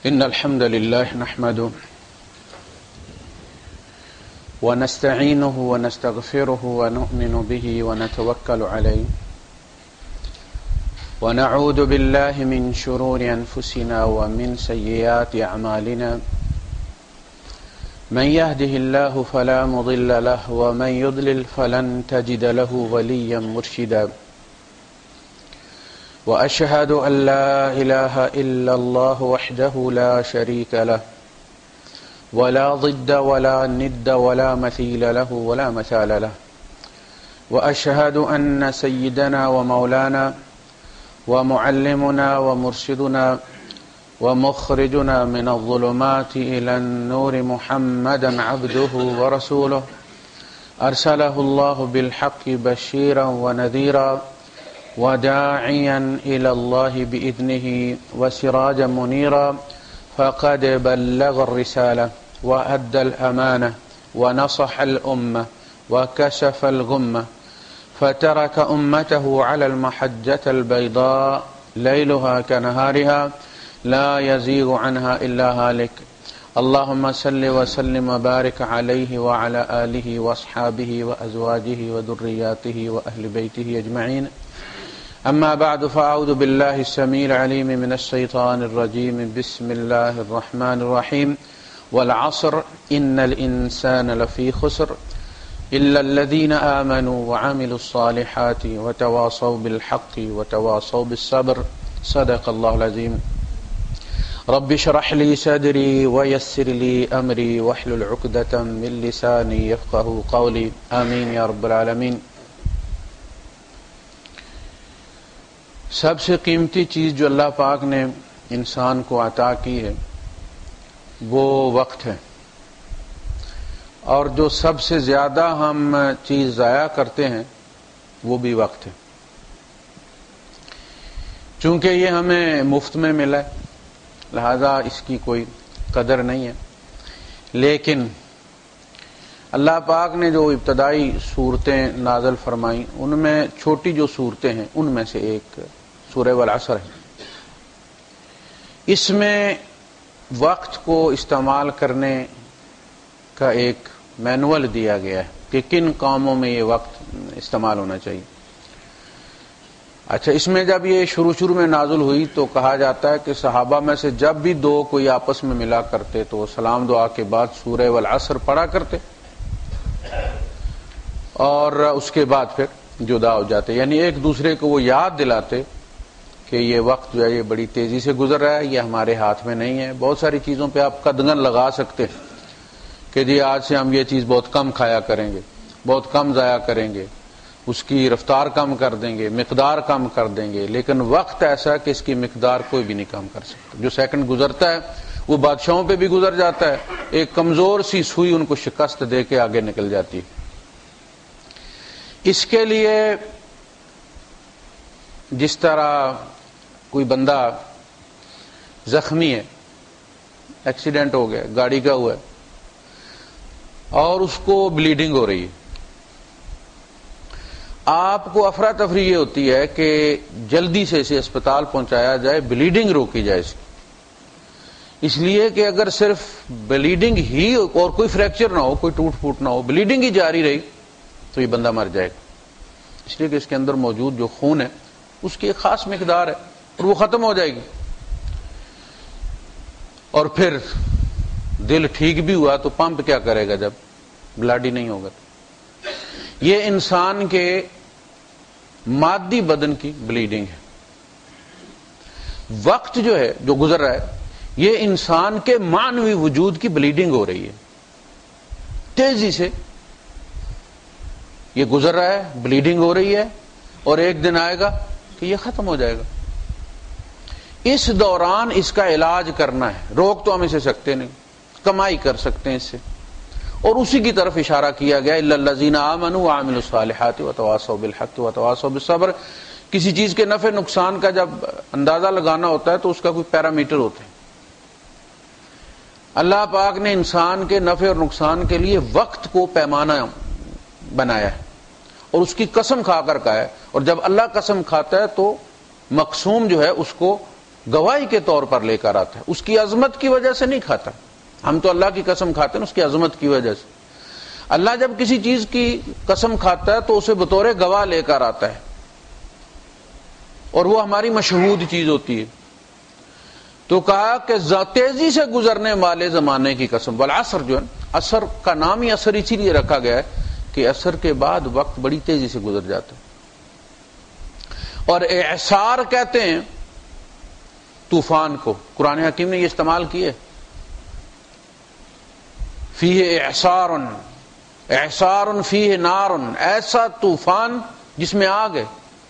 إن الحمد لله نحمده ونستعينه ونستغفره ونؤمن به ونتوكل عليه ونعوذ بالله من شرور أنفسنا ومن سيئات أعمالنا من يهده الله فلا مضل له ومن يضلل فلن تجد له وليا مرشدا وأشهد أن لا إله إلا الله وحده لا شريك له ولا ضد ولا ند ولا مثيل له ولا مثال له وأشهد أن سيدنا ومولانا ومعلمنا ومرشدنا ومخرجنا من الظلمات إلى النور محمدا عبده ورسوله أرسله الله بالحق بشيرا ونذيرا وداعيا إلى الله بإذنه وسراجا منيرا فقد بلغ الرسالة وأدى الأمانة ونصح الأمة وكشف الغمة فترك أمته على المحجة البيضاء ليلها كنهارها لا يزيغ عنها إلا هالك اللهم صل وسلم وبارك عليه وعلى آله وأصحابه وأزواجه وذرياته وأهل بيته أجمعين أما بعد فأعوذ بالله السميع العليم من الشيطان الرجيم بسم الله الرحمن الرحيم والعصر إن الإنسان لفي خسر إلا الذين آمنوا وعملوا الصالحات وتواصوا بالحق وتواصوا بالصبر صدق الله العظيم رب اشرح لي صدري ويسر لي أمري واحلل عقدة من لساني يفقهوا قولي آمين يا رب العالمين۔ سب سے قیمتی چیز جو اللہ پاک نے انسان کو عطا کی ہے وہ وقت ہے، اور جو سب سے زیادہ ہم چیز ضائع کرتے ہیں وہ بھی وقت ہے، چونکہ یہ ہمیں مفت میں ملا ہے لہذا اس کی کوئی قدر نہیں ہے۔ لیکن اللہ پاک نے جو ابتدائی صورتیں نازل فرمائیں ان میں چھوٹی جو صورتیں ہیں ان میں سے ایک سورہ والعصر ہے۔ اس میں وقت کو استعمال کرنے کا ایک مینول دیا گیا ہے کہ کن کاموں میں یہ وقت استعمال ہونا چاہیے۔ اچھا، اس میں جب یہ شروع میں نازل ہوئی تو کہا جاتا ہے کہ صحابہ میں سے جب بھی دو کوئی آپس میں ملا کرتے تو سلام دعا کے بعد سورہ والعصر پڑھا کرتے اور اس کے بعد پھر جدا ہو جاتے، یعنی ایک دوسرے کو وہ یاد دلاتے کہ یہ وقت جو ہے یہ بڑی تیزی سے گزر رہا ہے، یہ ہمارے ہاتھ میں نہیں ہے۔ بہت ساری چیزوں پہ آپ قدغن لگا سکتے ہیں کہ جی آج سے ہم یہ چیز بہت کم کھایا کریں گے، بہت کم ضائع کریں گے، اس کی رفتار کم کر دیں گے، مقدار کم کر دیں گے، لیکن وقت ایسا ہے کہ اس کی مقدار کوئی بھی نہیں کم کر سکتا۔ جو سیکنڈ گزرتا ہے وہ بادشاہوں پہ بھی گزر جاتا ہے، ایک کمزور سی سوئی ان کو شکست دے کے آگے نکل جاتی ہے۔ اس کے لیے جس طرح کوئی بندہ زخمی ہے، ایکسیڈنٹ ہو گیا، گاڑی کا ہوا ہے اور اس کو بلیڈنگ ہو رہی ہے، آپ کو افراتفری یہ ہوتی ہے کہ جلدی سے اسے اسپتال پہنچایا جائے، بلیڈنگ روکی جائے اس لیے کہ اگر صرف بلیڈنگ ہی اور کوئی فریکچر نہ ہو، کوئی ٹوٹ پھوٹ نہ ہو، بلیڈنگ ہی جاری رہی تو یہ بندہ مر جائے گا، اس لیے کہ اس کے اندر موجود جو خون ہے اس کی ایک خاص مقدار ہے اور وہ ختم ہو جائے گی۔ اور پھر دل ٹھیک بھی ہوا تو پمپ کیا کرے گا جب بلڈ ہی نہیں ہوگا؟ یہ انسان کے مادی بدن کی بلیڈنگ ہے۔ وقت جو ہے جو گزر رہا ہے یہ انسان کے معنوی وجود کی بلیڈنگ ہو رہی ہے، تیزی سے یہ گزر رہا ہے، بلیڈنگ ہو رہی ہے، اور ایک دن آئے گا کہ یہ ختم ہو جائے گا۔ اس دوران اس کا علاج کرنا ہے، روک تو ہم اسے سکتے نہیں، کمائی کر سکتے ہیں اس سے، اور اسی کی طرف اشارہ کیا گیا الا الذین آمنوا وعملوا الصالحات وتواصوا بالحق وتواصوا بالصبر۔ کسی چیز کے نفع نقصان کا جب اندازہ لگانا ہوتا ہے تو اس کا کوئی پیرامیٹر ہوتا ہے۔ اللہ پاک نے انسان کے نفع اور نقصان کے لیے وقت کو پیمانہ بنایا ہے اور اس کی قسم کھا کر کہا ہے، اور جب اللہ قسم کھاتا ہے تو مقسوم جو ہے اس کو گواہی کے طور پر لے کر آتا ہے، اس کی عظمت کی وجہ سے نہیں کھاتا. ہم تو اللہ کی قسم کھاتے ہیں اس کی عظمت کی وجہ سے. اللہ جب کسی چیز کی قسم کھاتا ہے تو اسے بطور گواہ لے کر آتا ہے، اور وہ ہماری مشہود چیز ہوتی ہے. تو کہا کہ تیزی سے گزرنے والے زمانے کی قسم. والعصر جو ہے، عصر کا نام ہی عصر اسی لیے رکھا گیا ہے کہ عصر کے بعد وقت بڑی تیزی سے گزر جاتا ہے. اور اعصار کہتے ہیں طوفان کو. قرآن حکیم نے یہ استعمال کیے، فیہ اعصار، اعصار فیہ نار، ایسا طوفان جس میں آگ ہے،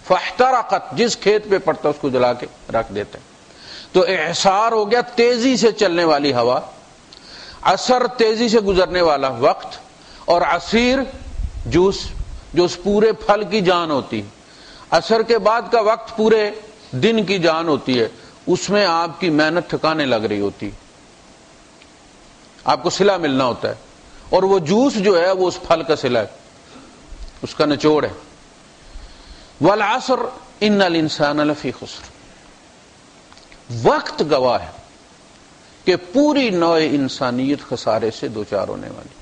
فاحترقت، جس کھیت پہ پڑتا اس کو جلا کے رکھ دیتا ہے. تو اعصار ہو گیا تیزی سے چلنے والی ہوا، عصر تیزی سے گزرنے والا وقت، اور عصیر جوس جو اس پورے پھل کی جان ہوتی ہے. عصر کے بعد کا وقت پورے دن کی جان ہوتی ہے، اس میں آپ کی محنت ٹھکانے لگ رہی ہوتی، آپ کو صلہ ملنا ہوتا ہے، اور وہ جوس جو ہے وہ اس پھل کا صلہ ہے، اس کا نچوڑ ہے. والعصر ان الانسان لفی خسر. وقت گواہ ہے کہ پوری نوع انسانیت خسارے سے دوچار ہونے والی.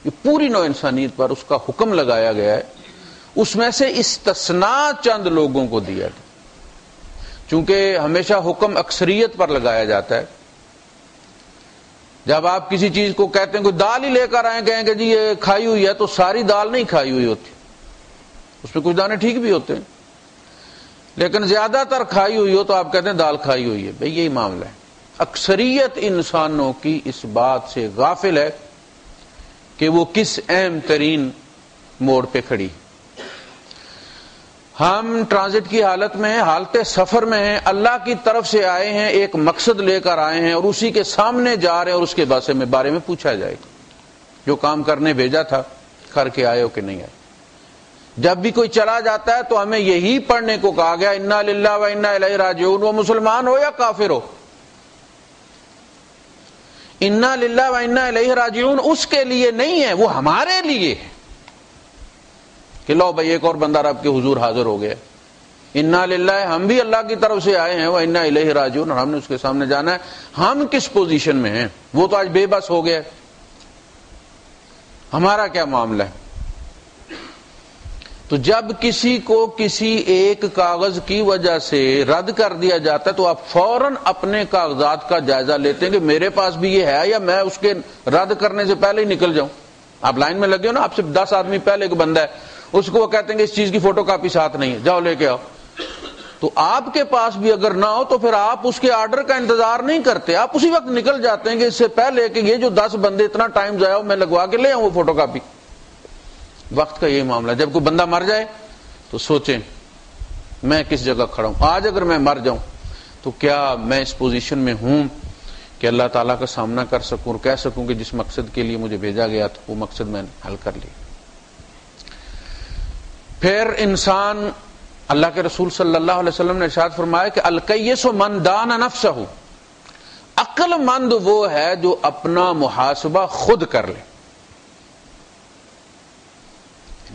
یہ پوری نوع انسانیت پر اس کا حکم لگایا گیا ہے. اس میں سے استثناء چند لوگوں کو دیا گیا، چونکہ ہمیشہ حکم اکثریت پر لگایا جاتا ہے. جب آپ کسی چیز کو کہتے ہیں کوئی دال ہی لے کر آئیں، کہیں کہ جی یہ کھائی ہوئی ہے، تو ساری دال نہیں کھائی ہوئی ہوتی، اس میں کچھ دانے ٹھیک بھی ہوتے ہیں، لیکن زیادہ تر کھائی ہوئی ہو تو آپ کہتے ہیں دال کھائی ہوئی ہے. بھئی یہی معاملہ ہے. اکثریت انسانوں کی اس بات سے غافل ہے کہ وہ کس اہم ترین موڑ پہ کھڑی. ہم ٹرانزٹ کی حالت میں ہیں، حالت سفر میں ہیں، اللہ کی طرف سے آئے ہیں، ایک مقصد لے کر آئے ہیں، اور اسی کے سامنے جا رہے ہیں، اور اس کے بارے میں پوچھا جائے گا جو کام کرنے بھیجا تھا کر کے آئے ہو کہ نہیں آئے. جب بھی کوئی چلا جاتا ہے تو ہمیں یہی پڑھنے کو کہا گیا، انا للہ و انا الیہ راجعون. وہ مسلمان ہو یا کافر ہو، انا للہ و انا الیہ راجعون اس کے لیے نہیں ہے، وہ ہمارے لیے ہے کہ لو بھائی ایک اور بندہ رب کے حضور حاضر ہو گیا. انا للہ، ہم بھی اللہ کی طرف سے آئے ہیں، و انا الیہ راجعون، اور ہم نے اس کے سامنے جانا ہے. ہم کس پوزیشن میں ہیں؟ وہ تو آج بے بس ہو گیا. ہمارا کیا معاملہ ہے؟ تو جب کسی کو کسی ایک کاغذ کی وجہ سے رد کر دیا جاتا ہے تو آپ فوراً اپنے کاغذات کا جائزہ لیتے ہیں کہ میرے پاس بھی یہ ہے، یا میں اس کے رد کرنے سے پہلے ہی نکل جاؤں. آپ لائن میں لگے ہو نا، آپ سے 10 آدمی پہلے ایک بندہ ہے، اس کو وہ کہتے ہیں کہ اس چیز کی فوٹو کاپی ساتھ نہیں ہے، جاؤ لے کے آؤ. تو آپ کے پاس بھی اگر نہ ہو تو پھر آپ اس کے آرڈر کا انتظار نہیں کرتے، آپ اسی وقت نکل جاتے ہیں کہ اس سے پہلے کہ یہ جو 10 بندے اتنا ٹائم ضائع ہو، میں لگوا کے لے آؤں وہ فوٹو کاپی. وقت کا یہی معاملہ. جب کوئی بندہ مر جائے تو سوچیں میں کس جگہ کھڑا ہوں. آج اگر میں مر جاؤں تو کیا میں اس پوزیشن میں ہوں کہ اللہ تعالیٰ کا سامنا کر سکوں اور کہہ سکوں کہ جس مقصد کے لیے مجھے بھیجا گیا تھا وہ مقصد میں نے حل کر لیا. پھر انسان، اللہ کے رسول صلی اللہ علیہ وسلم نے ارشاد فرمایا کہ الکیس من دان نفسہ، عقل مند وہ ہے جو اپنا محاسبہ خود کر لے.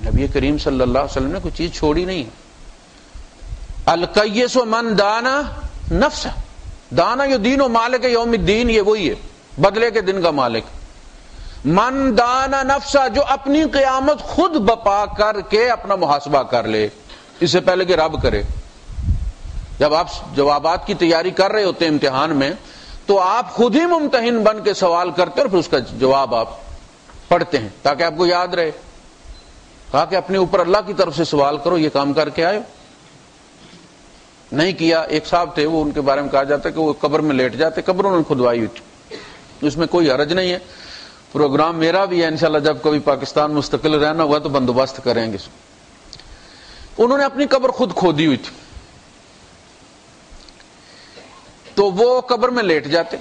نبی کریم صلی اللہ علیہ وسلم نے کوئی چیز چھوڑی نہیں ہے. الکیس من دانا نفسہ، دانا یہ دین و مالک یوم الدین، یہ وہی ہے بدلے کے دن کا مالک. من دانا نفسہ، جو اپنی قیامت خود بپا کر کے اپنا محاسبہ کر لے، اس سے پہلے کہ رب کرے. جب آپ جوابات کی تیاری کر رہے ہوتے ہیں امتحان میں، تو آپ خود ہی ممتحن بن کے سوال کرتے اور پھر اس کا جواب آپ پڑھتے ہیں تاکہ آپ کو یاد رہے. کہا کہ اپنے اوپر اللہ کی طرف سے سوال کرو، یہ کام کر کے آئے نہیں کیا. ایک صاحب تھے، وہ ان کے بارے میں کہا جاتا ہے کہ وہ قبر میں لیٹ جاتے، قبر انہوں نے کھدوائی ہوئی تھی، اس میں کوئی حرج نہیں ہے. پروگرام میرا بھی ہے انشاءاللہ، جب کبھی پاکستان مستقل رہنا ہوا تو بندوبست کریں گے. انہوں نے اپنی قبر خود کھودی ہوئی تھی، تو وہ قبر میں لیٹ جاتے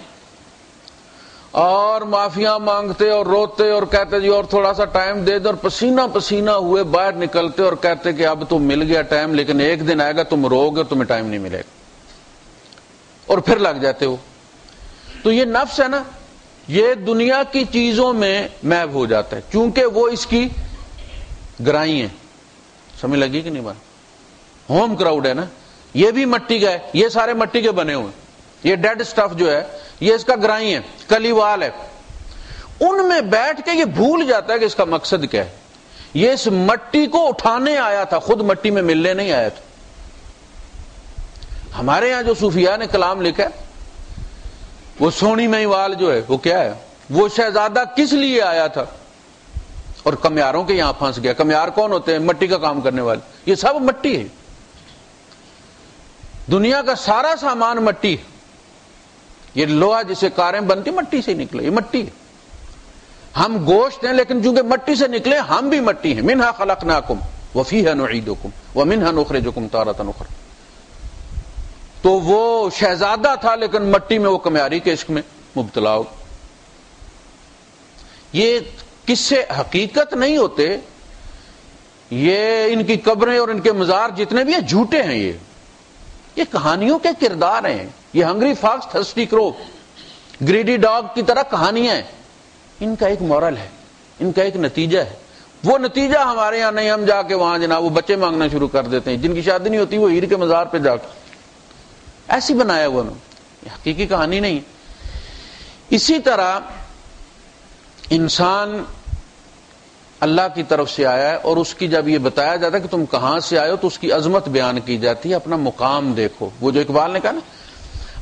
اور معافیاں مانگتے اور روتے اور کہتے جی اور تھوڑا سا ٹائم دے دو، اور پسینہ پسینہ ہوئے باہر نکلتے اور کہتے کہ اب تو مل گیا ٹائم، لیکن ایک دن آئے گا تم رو گے اور تمہیں ٹائم نہیں ملے گا، اور پھر لگ جاتے ہو. تو یہ نفس ہے نا، یہ دنیا کی چیزوں میں محو ہو جاتا ہے چونکہ وہ اس کی گرائی ہیں. سمجھ لگی کہ نہیں بات؟ ہوم کراؤڈ ہے نا، یہ بھی مٹی کا ہے، یہ سارے مٹی کے بنے ہوئے. یہ ڈیڈ سٹف جو ہے یہ اس کا گرائی ہے، کلیوال ہے، ان میں بیٹھ کے یہ بھول جاتا ہے کہ اس کا مقصد کیا ہے. یہ اس مٹی کو اٹھانے آیا تھا، خود مٹی میں ملنے نہیں آیا تھا. ہمارے یہاں جو صوفیاء نے کلام لکھا ہے وہ سونی مہیوال جو ہے وہ کیا ہے، وہ شہزادہ کس لیے آیا تھا اور کمیاروں کے یہاں پھنس گیا. کمیار کون ہوتے ہیں؟ مٹی کا کام کرنے والے. یہ سب مٹی ہے، دنیا کا سارا سامان مٹی ہے. یہ لوہا جسے کاریں بنتی مٹی سے نکلے، یہ مٹی ہے. ہم گوشت ہیں لیکن چونکہ مٹی سے نکلے ہم بھی مٹی ہیں. منہا خلقناکم وفیہا نعیدکم ومنہا نخرجکم تارۃ اخری. تو وہ شہزادہ تھا لیکن مٹی میں وہ کمیاری کے عشق میں مبتلا ہو. یہ قصے حقیقت نہیں ہوتے، یہ ان کی قبریں اور ان کے مزار جتنے بھی ہیں جھوٹے ہیں. یہ کہانیوں کے کردار ہیں. یہ ہنگری فاکس تھرسٹی کرو گریڈی ڈاگ کی طرح کہانیاں ہیں. ان کا ایک مورل ہے، ان کا ایک نتیجہ ہے. وہ نتیجہ ہمارے یہاں نہیں. ہم جا کے وہاں جناب وہ بچے مانگنا شروع کر دیتے ہیں. جن کی شادی نہیں ہوتی وہ ہیر کے مزار پہ جا کے ایسی بنایا ہوا نا. یہ حقیقی کہانی نہیں. اسی طرح انسان اللہ کی طرف سے آیا ہے اور اس کی جب یہ بتایا جاتا ہے کہ تم کہاں سے آئے ہو تو اس کی عظمت بیان کی جاتی ہے. اپنا مقام دیکھو. وہ جو اقبال نے کہا نا،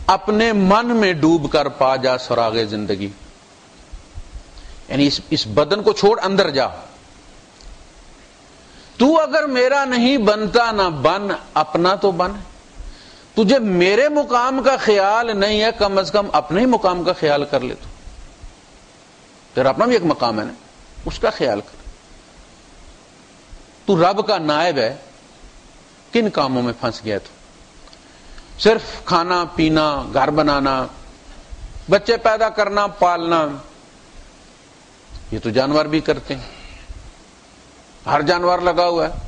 اپنے من میں ڈوب کر پا جا سراغ زندگی، یعنی اس بدن کو چھوڑ اندر جا. تو اگر میرا نہیں بنتا نہ بن، اپنا تو بن. تجھے میرے مقام کا خیال نہیں ہے، کم از کم اپنے ہی مقام کا خیال کر لے. تو تیرا اپنا بھی ایک مقام ہے نا، اس کا خیال کر. تو رب کا نائب ہے، کن کاموں میں پھنس گیا؟ تو صرف کھانا پینا، گھر بنانا، بچے پیدا کرنا، پالنا. یہ تو جانور بھی کرتے ہیں، ہر جانور لگا ہوا ہے.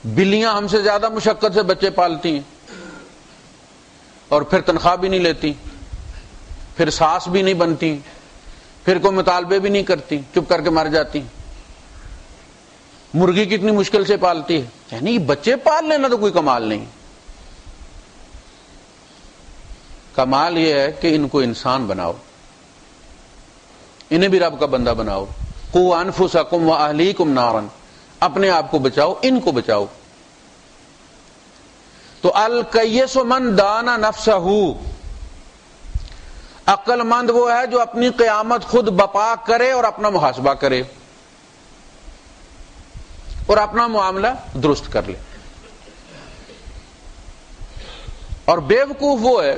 بلیاں ہم سے زیادہ مشقت سے بچے پالتی ہیں اور پھر تنخواہ بھی نہیں لیتی، پھر ساس بھی نہیں بنتی، پھر کوئی مطالبے بھی نہیں کرتی، چپ کر کے مر جاتی. مرغی کتنی مشکل سے پالتی ہے. یعنی بچے پال لینا تو کوئی کمال نہیں. کمال یہ ہے کہ ان کو انسان بناؤ، انہیں بھی رب کا بندہ بناؤ. قوا انفسکم واہلیکم نارا، اپنے آپ کو بچاؤ، ان کو بچاؤ. تو الکیس من دانا نفسہ، عقل مند وہ ہے جو اپنی قیامت خود بپا کرے اور اپنا محاسبہ کرے اور اپنا معاملہ درست کر لے. اور بیوقوف وہ ہے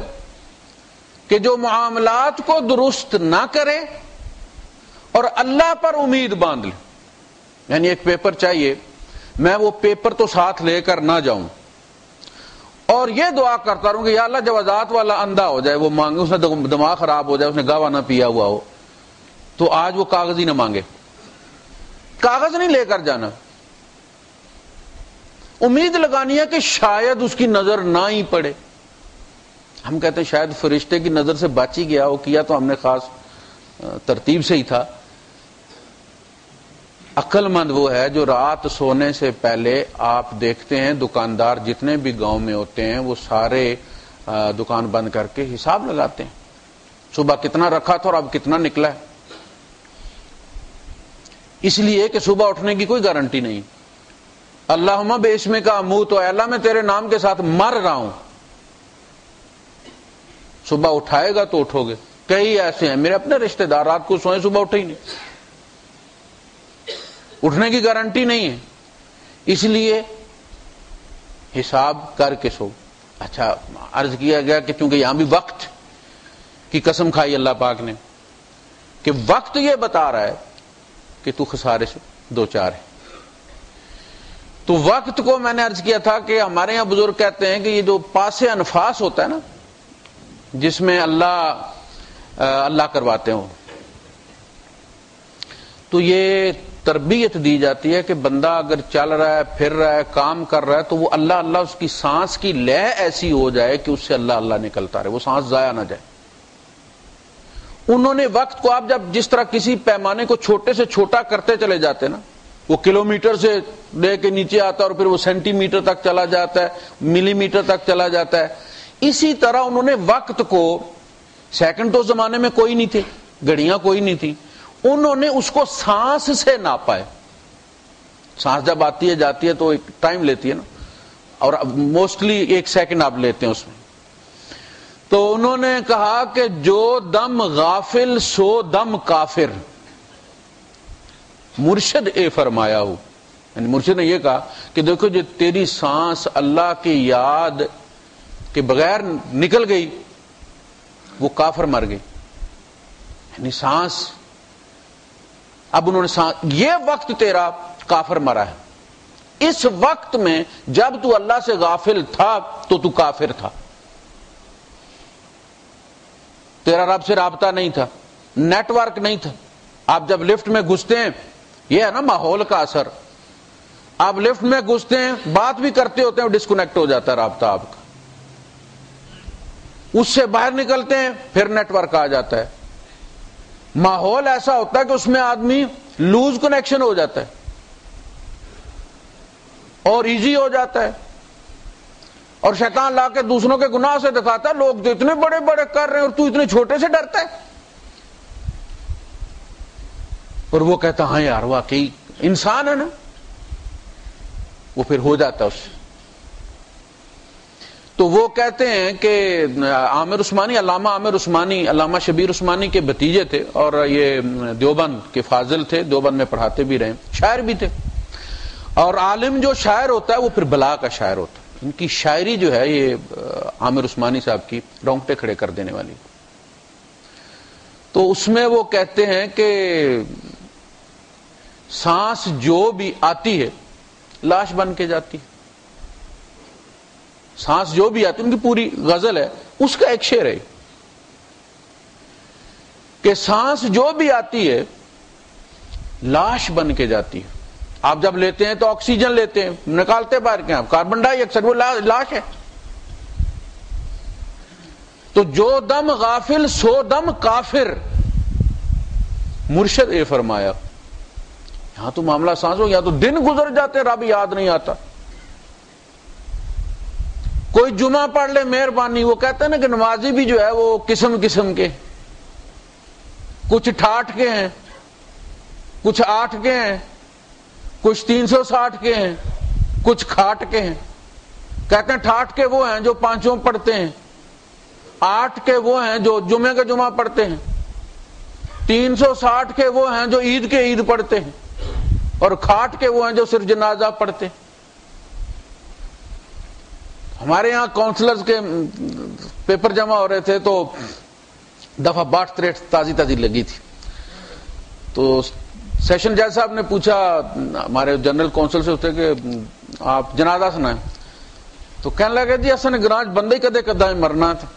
کہ جو معاملات کو درست نہ کرے اور اللہ پر امید باندھ لے. یعنی ایک پیپر چاہیے، میں وہ پیپر تو ساتھ لے کر نہ جاؤں اور یہ دعا کرتا رہوں کہ یا اللہ جوازات والا اندھا ہو جائے، وہ مانگے، اس نے دماغ خراب ہو جائے، اس نے گاوا نہ پیا ہوا ہو، تو آج وہ کاغذ ہی نہ مانگے. کاغذ نہیں لے کر جانا، امید لگانی ہے کہ شاید اس کی نظر نہ ہی پڑے. ہم کہتے ہیں شاید فرشتے کی نظر سے بچ ہی گیا ہو، کیا تو ہم نے خاص ترتیب سے ہی تھا. عقل مند وہ ہے جو رات سونے سے پہلے، آپ دیکھتے ہیں دکاندار جتنے بھی گاؤں میں ہوتے ہیں وہ سارے دکان بند کر کے حساب لگاتے ہیں، صبح کتنا رکھا تھا اور اب کتنا نکلا ہے. اس لیے کہ صبح اٹھنے کی کوئی گارنٹی نہیں. اللہم باسم کا اموت، تو اللہ میں تیرے نام کے ساتھ مر رہا ہوں. صبح اٹھائے گا تو اٹھو گے. کئی ایسے ہیں میرے اپنے رشتہ دار رات کو سوئے صبح اٹھے ہی نہیں، اٹھنے کی گارنٹی نہیں ہے. اس لیے حساب کر کے سو. اچھا عرض کیا گیا کہ چونکہ یہاں بھی وقت کی قسم کھائی اللہ پاک نے کہ وقت یہ بتا رہا ہے کہ تو خسارے سے دو چار ہے. تو وقت کو میں نے عرض کیا تھا کہ ہمارے یہاں بزرگ کہتے ہیں کہ یہ جو پاس انفاس ہوتا ہے نا، جس میں اللہ کرواتے ہوں، تو یہ تربیت دی جاتی ہے کہ بندہ اگر چل رہا ہے، پھر رہا ہے، کام کر رہا ہے، تو وہ اللہ اس کی سانس کی لے ایسی ہو جائے کہ اس سے اللہ نکلتا رہے، وہ سانس ضائع نہ جائے. انہوں نے وقت کو، آپ جب جس طرح کسی پیمانے کو چھوٹے سے چھوٹا کرتے چلے جاتے نا، وہ کلومیٹر سے لے کے نیچے آتا ہے اور پھر وہ سینٹی میٹر تک چلا جاتا ہے، ملی میٹر تک چلا جاتا ہے. اسی طرح انہوں نے وقت کو، سیکنڈ تو زمانے میں کوئی نہیں تھے، گھڑیاں کوئی نہیں تھی، انہوں نے اس کو سانس سے ناپا ہے. سانس جب آتی ہے جاتی ہے تو ایک ٹائم لیتی ہے نا، اور موسٹلی 1 سیکنڈ آپ لیتے ہیں اس میں. تو انہوں نے کہا کہ جو دم غافل سو دم کافر. مرشد اے فرمایا ہو، یعنی مرشد نے یہ کہا کہ دیکھو جو تیری سانس اللہ کی یاد کے بغیر نکل گئی وہ کافر مر گئی. یعنی سانس، اب انہوں نے یہ وقت تیرا کافر مرا ہے. اس وقت میں جب تو اللہ سے غافل تھا تو کافر تھا، تیرا رب سے رابطہ نہیں تھا، نیٹ ورک نہیں تھا. آپ جب لفٹ میں گھستے ہیں، یہ ہے نا ماحول کا اثر، آپ لفٹ میں گھستے ہیں، بات بھی کرتے ہوتے ہیں، ڈسکنیکٹ ہو جاتا ہے رابطہ آپ کا. اس سے باہر نکلتے ہیں پھر نیٹ ورک آ جاتا ہے. ماحول ایسا ہوتا ہے کہ اس میں آدمی لوز کنیکشن ہو جاتا ہے اور ایزی ہو جاتا ہے. اور شیطان لا کے دوسروں کے گناہ سے دکھاتا ہے، لوگ جو اتنے بڑے بڑے کر رہے ہیں اور تو اتنے چھوٹے سے ڈرتا ہے. اور وہ کہتا ہاں یار واقعی انسان ہے نا، وہ پھر ہو جاتا ہے اس سے. تو وہ کہتے ہیں کہ عامر عثمانی، علامہ عامر عثمانی علامہ شبیر عثمانی کے بھتیجے تھے، اور یہ دیوبند کے فاضل تھے، دیوبند میں پڑھاتے بھی رہے، شاعر بھی تھے. اور عالم جو شاعر ہوتا ہے وہ پھر بلا کا شاعر ہوتا ہے. ان کی شاعری جو ہے یہ عامر عثمانی صاحب کی رونگٹے کھڑے کر دینے والی. تو اس میں وہ کہتے ہیں کہ سانس جو بھی آتی ہے لاش بن کے جاتی ہے. سانس جو بھی آتی ہے، ان کی پوری غزل ہے، اس کا ایک شعر ہے کہ سانس جو بھی آتی ہے لاش بن کے جاتی ہے. آپ جب لیتے ہیں تو آکسیجن لیتے ہیں، نکالتے باہر کے آپ کاربن ڈائی آکسائڈ، وہ لاش ہے. تو جو دم غافل سو دم کافر. مرشد اے فرمایا یہاں تو معاملہ سانس ہو، یا تو دن گزر جاتے رب یاد نہیں آتا. کوئی جمعہ پڑھ لے مہربانی. وہ کہتے ہیں نا کہ نمازی بھی جو ہے وہ قسم قسم کے، کچھ ٹھاٹھ کے ہیں، کچھ 8 کے ہیں، کچھ 360 کے ہیں، کچھ کھاٹ کے ہیں. کہتے ہیں ٹھاٹھ کے وہ ہیں جو 5 پڑھتے ہیں، 8 کے وہ ہیں جو جمعے کے جمعہ پڑھتے ہیں، 360 کے وہ ہیں جو عید کے عید پڑھتے ہیں، اور کھاٹ کے وہ ہیں جو صرف جنازہ پڑھتے ہیں. ہمارے یہاں کونسلرز کے پیپر جمع ہو رہے تھے تو دفعہ 62 تازی لگی تھی. تو سیشن جج صاحب نے پوچھا ہمارے جنرل کونسل سے ہوتے کہ آپ جنازہ سنائیں. تو کہنے لگے جی اصل گراج بندے کدے کدا مرنا تھا،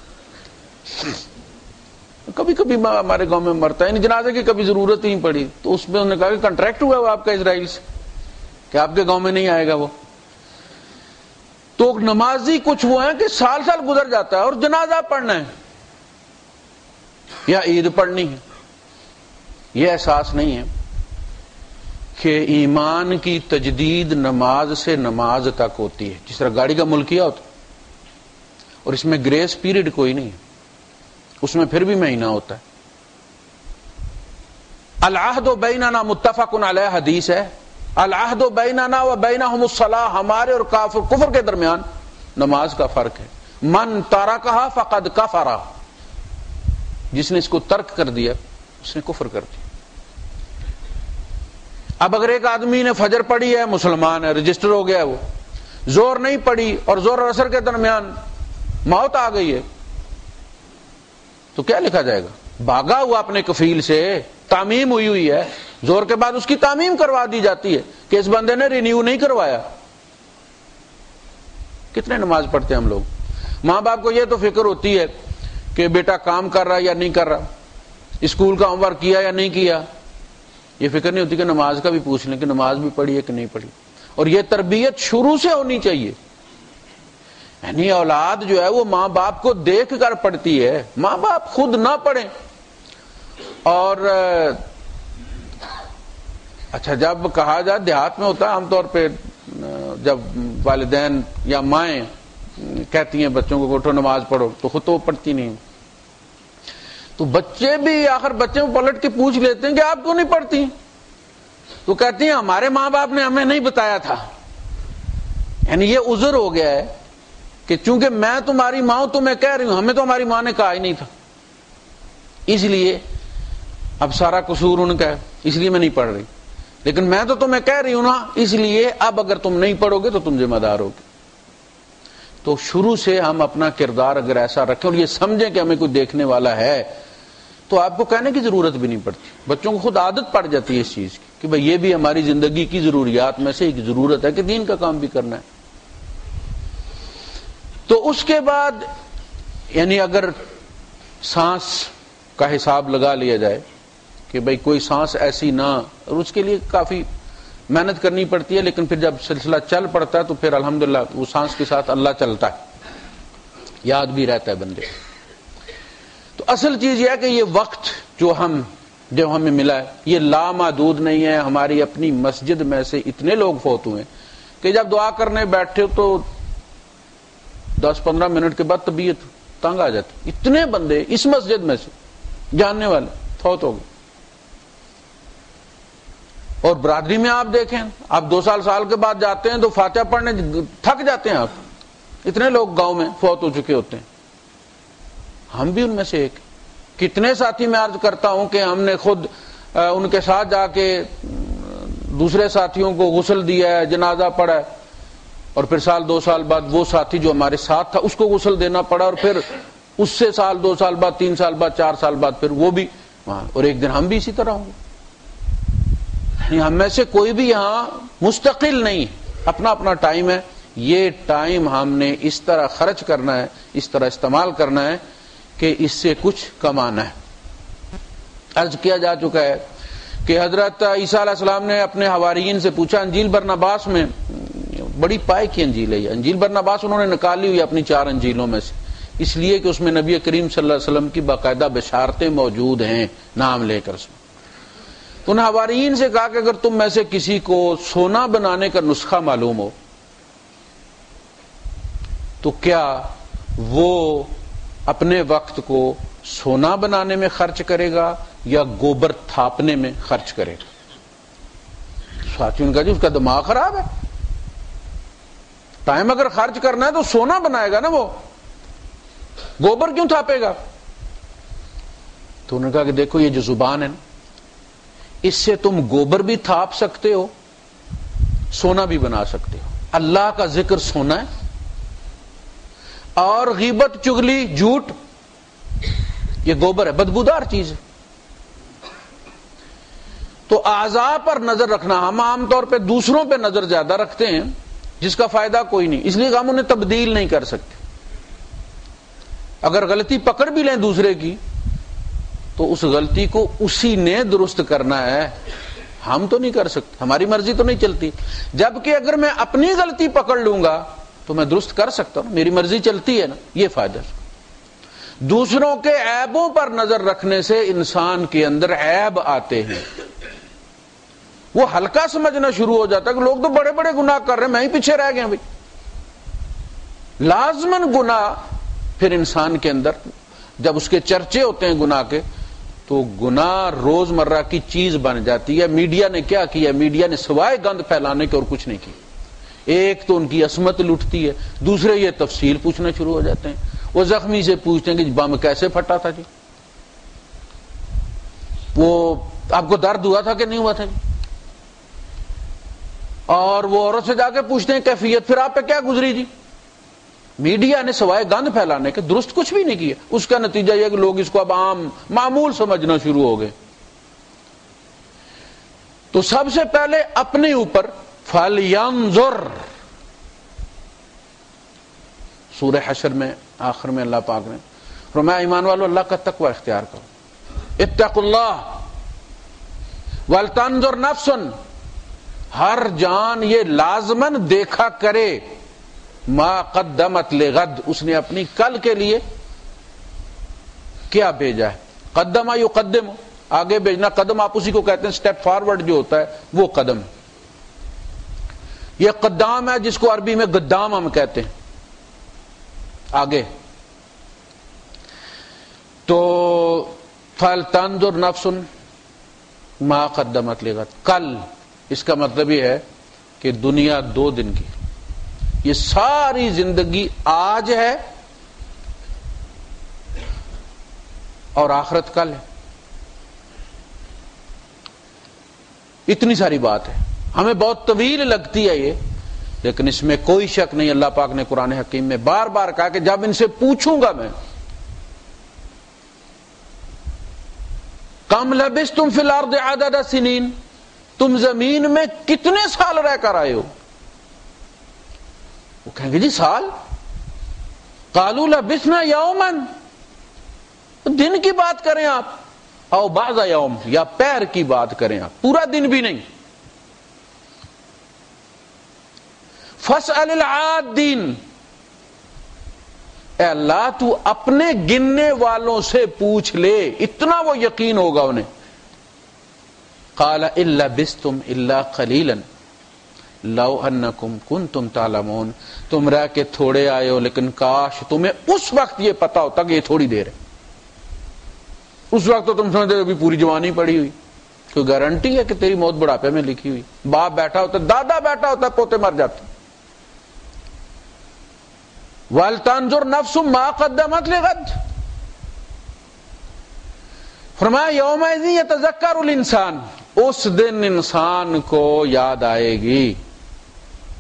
کبھی کبھی ہمارے گاؤں میں مرتا ہے، جنازے کی کبھی ضرورت ہی نہیں پڑی. تو اس میں انہوں نے کہا کہ کنٹریکٹ ہوا وہ آپ کا اسرائیل سے کہ آپ کے گاؤں میں نہیں آئے گا وہ. تو نمازی کچھ وہ ہیں کہ سال گزر جاتا ہے اور جنازہ پڑھنا ہے یا عید پڑھنی ہے. یہ احساس نہیں ہے کہ ایمان کی تجدید نماز سے نماز تک ہوتی ہے، جس طرح گاڑی کا ملکیہ ہوتا ہے، اور اس میں گریس پیریڈ کوئی نہیں ہے، اس میں پھر بھی مہینہ ہوتا ہے. العہد بیننا متفق علیہ حدیث ہے، العہد بیننا و بینہم الصلاۃ، ہمارے اور کفر کے درمیان نماز کا فرق ہے. من ترکھا فقد کفر، جس نے اس کو ترک کر دیا اس نے کفر کر دیا. اب اگر ایک آدمی نے فجر پڑھی ہے، مسلمان ہے، رجسٹر ہو گیا، وہ زور نہیں پڑھی اور زور اور عصر کے درمیان موت آ گئی ہے، تو کیا لکھا جائے گا؟ بھاگا ہوا اپنے کفیل سے، تعمیم ہوئی ہے، زور کے بعد اس کی تعمیم کروا دی جاتی ہے کہ اس بندے نے رینیو نہیں کروایا. کتنے نماز پڑھتے ہیں ہم لوگ؟ ماں باپ کو یہ تو فکر ہوتی ہے کہ بیٹا کام کر رہا یا نہیں کر رہا، اسکول کا ہوم ورک کیا یا نہیں کیا. یہ فکر نہیں ہوتی کہ نماز کا بھی پوچھ لیں کہ نماز بھی پڑھی ہے کہ نہیں پڑھی. اور یہ تربیت شروع سے ہونی چاہیے. یعنی اولاد جو ہے وہ ماں باپ کو دیکھ کر پڑھتی ہے، ماں باپ خود نہ پڑھیں. اور اچھا جب کہا جائے، دیہات میں ہوتا ہے عام طور پہ جب والدین یا مائیں کہتی ہیں بچوں کو اٹھو نماز پڑھو، تو خود تو وہ پڑھتی نہیں. تو بچے بھی آخر بچے کو پلٹ کے پوچھ لیتے ہیں کہ آپ کیوں نہیں پڑھتی؟ تو کہتی ہیں ہمارے ماں باپ نے ہمیں نہیں بتایا تھا. یعنی یہ عذر ہو گیا ہے کہ چونکہ میں تمہاری ماں ہوں تو میں کہہ رہی ہوں، ہمیں تو ہماری ماں نے کہا ہی نہیں تھا، اس لیے اب سارا قصور ان کا ہے، اس لیے میں نہیں پڑھ رہی. لیکن میں تو تمہیں کہہ رہی ہوں نا، اس لیے اب اگر تم نہیں پڑھو گے تو تم ذمہ دار ہوگے. تو شروع سے ہم اپنا کردار اگر ایسا رکھیں اور یہ سمجھیں کہ ہمیں کوئی دیکھنے والا ہے تو آپ کو کہنے کی ضرورت بھی نہیں پڑتی. بچوں کو خود عادت پڑ جاتی ہے اس چیز کی کہ بھئی یہ بھی ہماری زندگی کی ضروریات میں سے ایک ضرورت ہے کہ دین کا کام بھی کرنا ہے. تو اس کے بعد یعنی اگر سانس کا حساب لگا لیا جائے کہ بھئی کوئی سانس ایسی نہ، اور اس کے لیے کافی محنت کرنی پڑتی ہے، لیکن پھر جب سلسلہ چل پڑتا ہے تو پھر الحمدللہ وہ سانس کے ساتھ اللہ چلتا ہے، یاد بھی رہتا ہے بندے. تو اصل چیز یہ ہے کہ یہ وقت جو ہمیں ملا ہے یہ لامحدود نہیں ہے. ہماری اپنی مسجد میں سے اتنے لوگ فوت ہوئے کہ جب دعا کرنے بیٹھے تو 10-15 منٹ کے بعد طبیعت تنگ آ جاتی. اتنے بندے اس مسجد میں سے جاننے والے فوت ہو گئے. اور برادری میں آپ دیکھیں، آپ 2 سال کے بعد جاتے ہیں تو فاتحہ پڑھنے تھک جاتے ہیں آپ. اتنے لوگ گاؤں میں فوت ہو چکے ہوتے ہیں، ہم بھی ان میں سے ایک. کتنے ساتھی میں عرض کرتا ہوں کہ ہم نے خود ان کے ساتھ جا کے دوسرے ساتھیوں کو غسل دیا ہے، جنازہ پڑھا ہے، اور پھر 1-2 سال بعد وہ ساتھی جو ہمارے ساتھ تھا اس کو غسل دینا پڑا، اور پھر اس سے 2 سال بعد 3 سال بعد 4 سال بعد پھر وہ بھی وہاں، اور ایک دن ہم بھی اسی طرح ہوں گے. ہم میں سے کوئی بھی یہاں مستقل نہیں، اپنا اپنا ٹائم ہے. یہ ٹائم ہم نے اس طرح خرچ کرنا ہے، اس طرح استعمال کرنا ہے کہ اس سے کچھ کمانا ہے. عرض کیا جا چکا ہے کہ حضرت عیسیٰ علیہ السلام نے اپنے حواریین سے پوچھا، انجیل برناباس میں بڑی پائے کی انجیل ہے، انجیل برناباس انہوں نے نکالی ہوئی اپنی 4 انجیلوں میں سے، اس لیے کہ اس میں نبی کریم صلی اللہ علیہ وسلم کی باقاعدہ بشارتیں موجود ہیں نام لے کر. اس میں تو ان حواریین سے کہا کہ اگر تم میں سے کسی کو سونا بنانے کا نسخہ معلوم ہو تو کیا وہ اپنے وقت کو سونا بنانے میں خرچ کرے گا یا گوبر تھاپنے میں خرچ کرے گا؟ ساتھیوں نے کہا جی اس کا دماغ خراب ہے، ٹائم اگر خرچ کرنا ہے تو سونا بنائے گا نا، وہ گوبر کیوں تھاپے گا؟ تو انہوں نے کہا کہ دیکھو یہ جو زبان ہے نا، اس سے تم گوبر بھی تھاپ سکتے ہو، سونا بھی بنا سکتے ہو. اللہ کا ذکر سونا ہے، اور غیبت، چغلی، جھوٹ یہ گوبر ہے، بدبودار چیز ہے. تو اعضاء پر نظر رکھنا، ہم عام طور پہ دوسروں پہ نظر زیادہ رکھتے ہیں جس کا فائدہ کوئی نہیں، اس لیے ہم انہیں تبدیل نہیں کر سکتے. اگر غلطی پکڑ بھی لیں دوسرے کی تو اس غلطی کو اسی نے درست کرنا ہے، ہم تو نہیں کر سکتے، ہماری مرضی تو نہیں چلتی. جبکہ اگر میں اپنی غلطی پکڑ لوں گا تو میں درست کر سکتا ہوں، میری مرضی چلتی ہے نا، یہ فائدہ. دوسروں کے عیبوں پر نظر رکھنے سے انسان کے اندر عیب آتے ہیں، وہ ہلکا سمجھنا شروع ہو جاتا ہے کہ لوگ تو بڑے بڑے گناہ کر رہے ہیں، میں ہی پیچھے رہ گیا. بھائی لازماً گناہ پھر انسان کے اندر جب اس کے چرچے ہوتے ہیں گناہ کے تو گناہ روزمرہ کی چیز بن جاتی ہے. میڈیا نے کیا کیا؟ میڈیا نے سوائے گند پھیلانے کے اور کچھ نہیں کیا. ایک تو ان کی عصمت لٹتی ہے، دوسرے یہ تفصیل پوچھنا شروع ہو جاتے ہیں. وہ زخمی سے پوچھتے ہیں کہ بم کیسے پھٹا تھا جی، وہ آپ کو درد ہوا تھا کہ نہیں ہوا تھا جی، اور وہ عورت سے جا کے پوچھتے ہیں کیفیت پھر آپ پہ کیا گزری جی. میڈیا نے سوائے گند پھیلانے کے درست کچھ بھی نہیں کیا. اس کا نتیجہ یہ کہ لوگ اس کو اب عام معمول سمجھنا شروع ہو گئے. تو سب سے پہلے اپنے اوپر فَلْيَنْظُرْ، سورہ حشر میں آخر میں اللہ پاک نے فرمایا ایمان والو اللہ کا تقوی اختیار کرو، اتقوا اللہ وَلْتَنْظُرْ نَفْسٌ، ہر جان یہ لازماً دیکھا کرے ما قدمت لغد، اس نے اپنی کل کے لیے کیا بھیجا ہے. قدم یقدم، آگے بھیجنا، قدم آپ اسی کو کہتے ہیں سٹیپ فارورڈ جو ہوتا ہے وہ قدم. یہ قدام ہے جس کو عربی میں گدام ہم کہتے ہیں. آگے تو فَلْتَنْظُرْ نَفْسٌ مَا قَدَّمَتْ لِغَدٍ، کل، اس کا مطلب یہ ہے کہ دنیا 2 دن کی، یہ ساری زندگی آج ہے اور آخرت کل ہے. اتنی ساری بات ہے، ہمیں بہت طویل لگتی ہے یہ، لیکن اس میں کوئی شک نہیں. اللہ پاک نے قرآن حکیم میں بار بار کہا کہ جب ان سے پوچھوں گا میں، کم لبثتم فی الارض عدد سنین، تم زمین میں کتنے سال رہ کر آئے ہو؟ وہ کہیں گے جی سال. قالوا لبثنا یوما، دن کی بات کریں آپ، او بعض یوم، یا پیر کی بات کریں آپ، پورا دن بھی نہیں. فاسأل العادین، اے اللہ تو اپنے گننے والوں سے پوچھ لے، اتنا وہ یقین ہوگا انہیں. قال ان لبثتم الا قلیلا لو انکم کنتم تعلمون، تم رہ کے تھوڑے آئے ہو لیکن کاش تمہیں اس وقت یہ پتا ہوتا کہ یہ تھوڑی دیر ہے. اس وقت تو تم سمجھتے ہو ابھی پوری جوانی پڑی ہوئی. کوئی گارنٹی ہے کہ تیری موت بڑھاپے میں لکھی ہوئی؟ باپ بیٹھا ہوتا، دادا بیٹھا ہوتا، پوتے مر جاتے. وَلْتَنْظُرْ نَفْسٌ مَا قَدَّمَتْ لِغَدٍ، فرمایا یومئذ یتذکر الانسان، اس دن انسان کو یاد آئے گی.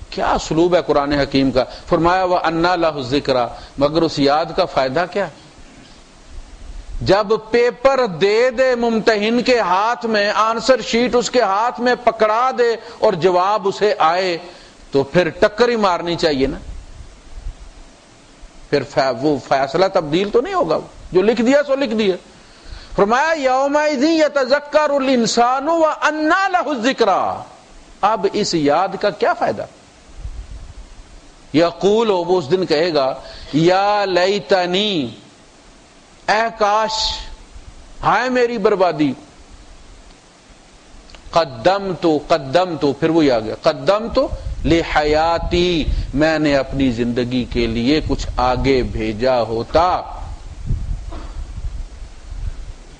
کیا اسلوب ہے قرآن حکیم کا. فرمایا وَأَنَّىٰ لَهُ الذِّكْرَىٰ، مگر اس یاد کا فائدہ کیا؟ جب پیپر دے دے ممتحن کے ہاتھ میں، آنسر شیٹ اس کے ہاتھ میں پکڑا دے اور جواب اسے آئے، تو پھر ٹکر ہی مارنی چاہیے نا. پھر وہ فیصلہ تبدیل تو نہیں ہوگا، جو لکھ دیا سو لکھ دیا. فرمایا یومئذ یتذکر الانسان وانیٰ لہ الذکریٰ، اب اس یاد کا کیا فائدہ؟ یقول، وہ اس دن کہے گا یا لیتنی، اے کاش، ہائے میری بربادی، قدمت، پھر وہی آ گیا، قدمت لحیاتی، میں نے اپنی زندگی کے لیے کچھ آگے بھیجا ہوتا.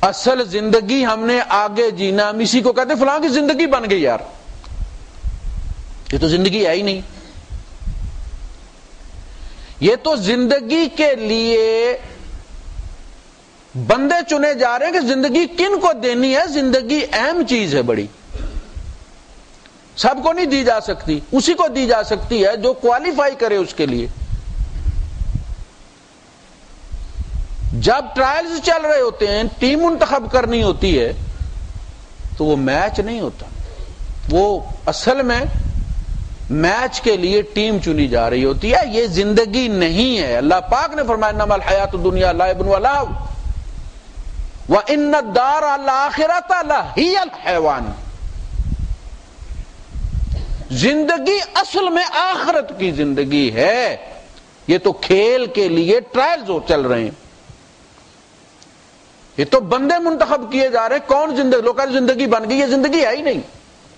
اصل زندگی ہم نے آگے جینا، ہم اسی کو کہتے فلاں کی زندگی بن گئی. یار یہ تو زندگی ہے ہی نہیں. یہ تو زندگی کے لیے بندے چنے جا رہے ہیں کہ زندگی کن کو دینی ہے. زندگی اہم چیز ہے بڑی، سب کو نہیں دی جا سکتی، اسی کو دی جا سکتی ہے جو کوالیفائی کرے اس کے لیے. جب ٹرائلز چل رہے ہوتے ہیں، ٹیم منتخب کرنی ہوتی ہے، تو وہ میچ نہیں ہوتا. وہ اصل میں میچ کے لیے ٹیم چنی جا رہی ہوتی ہے. یہ زندگی نہیں ہے. اللہ پاک نے فرمایا انما الحیات الدنیا لعب ولہو وان الدار الاخرۃ لہی الحیوان. زندگی اصل میں آخرت کی زندگی ہے. یہ تو کھیل کے لیے ٹرائلز چل رہے ہیں، یہ تو بندے منتخب کیے جا رہے ہیں. کون زندگی؟ لوگوں کی زندگی بن گئی، یہ زندگی ہے ہی نہیں،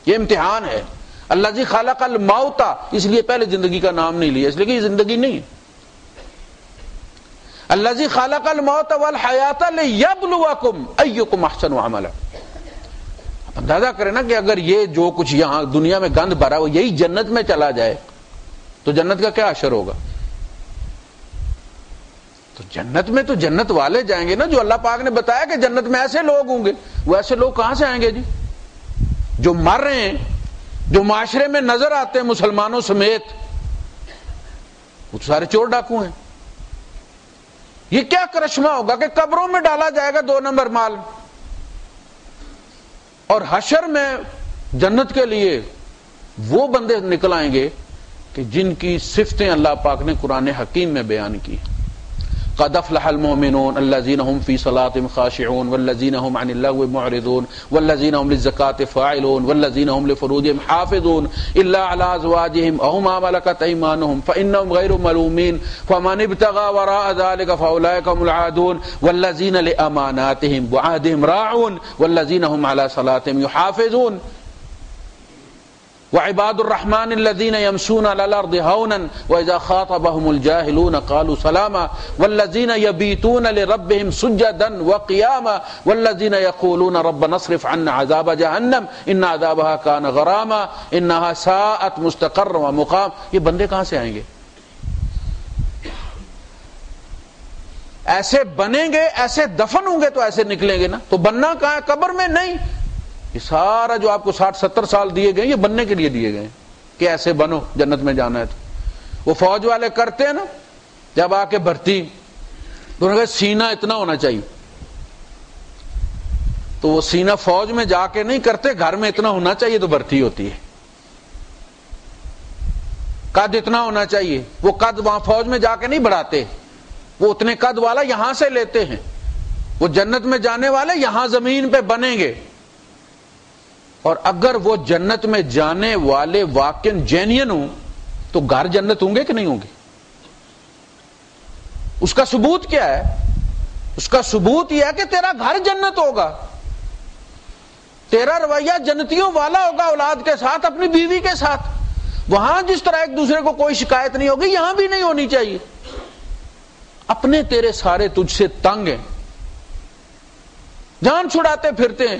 یہ امتحان ہے. الذی خلق الموت، اس لیے پہلے زندگی کا نام نہیں لیا، اس لیے کہ یہ زندگی نہیں ہے. الذی خلق الموت والحیات لیبلوکم ایکم احسن عملا. اندازہ کریں نا کہ اگر یہ جو کچھ یہاں دنیا میں گند بھرا ہو یہی جنت میں چلا جائے تو جنت کا کیا اثر ہوگا. تو جنت میں تو جنت والے جائیں گے نا، جو اللہ پاک نے بتایا کہ جنت میں ایسے لوگ ہوں گے. وہ ایسے لوگ کہاں سے آئیں گے جی؟ جو مر رہے ہیں، جو معاشرے میں نظر آتے ہیں مسلمانوں سمیت، وہ تو سارے چور ڈاکو ہیں. یہ کیا کرشمہ ہوگا کہ قبروں میں ڈالا جائے گا 2 نمبر مال، اور حشر میں جنت کے لیے وہ بندے نکل آئیں گے کہ جن کی صفتیں اللہ پاک نے قرآن حکیم میں بیان کی. قد افلح المؤمنون الذين هم في صلاتهم خاشعون والذين هم عن اللغو معرضون والذين هم للزكاة فاعلون والذين هم لفروجهم حافظون إلا على أزواجهم أو ما ملكت أيمانهم فإنهم غير ملومين فمن ابتغى وراء ذلك فأولئك هم العادون والذين لأماناتهم وعهدهم راعون والذين هم على صلاتهم يحافظون. وعباد الرحمن الذين يمشون على الارض هونا واذا خاطبهم الجاهلون قالوا سلاما والذين يبيتون لربهم سجدا وقياما والذين يقولون ربنا اصرف عنا عذاب جهنم ان عذابها كان غراما انها ساءت مستقرا ومقام. یہ بندے کہاں سے آئیں گے؟ ایسے بنیں گے، ایسے دفن ہوں گے تو ایسے نکلیں گے نا. تو بننا کہاں ہے؟ قبر میں نہیں. یہ سارا جو آپ کو 60-70 سال دیے گئے یہ بننے کے لیے دیے گئے کہ ایسے بنو، جنت میں جانا ہے. تو وہ فوج والے کرتے ہیں نا جب آ کے بھرتی، تو انہوں نے کہا سینہ اتنا ہونا چاہیے. تو وہ سینہ فوج میں جا کے نہیں کرتے، گھر میں اتنا ہونا چاہیے تو بھرتی ہوتی ہے. قد اتنا ہونا چاہیے، وہ قد وہاں فوج میں جا کے نہیں بڑھاتے، وہ اتنے قد والا یہاں سے لیتے ہیں. وہ جنت میں جانے والے یہاں زمین پہ بنیں گے. اور اگر وہ جنت میں جانے والے واقعاً جینین ہوں تو گھر جنت ہوں گے کہ نہیں ہوں گے؟ اس کا ثبوت کیا ہے؟ اس کا ثبوت یہ ہے کہ تیرا گھر جنت ہوگا، تیرا رویہ جنتیوں والا ہوگا اولاد کے ساتھ، اپنی بیوی کے ساتھ. وہاں جس طرح ایک دوسرے کو کوئی شکایت نہیں ہوگی یہاں بھی نہیں ہونی چاہیے. اپنے تیرے سارے تجھ سے تنگ ہیں، جان چھڑاتے پھرتے ہیں.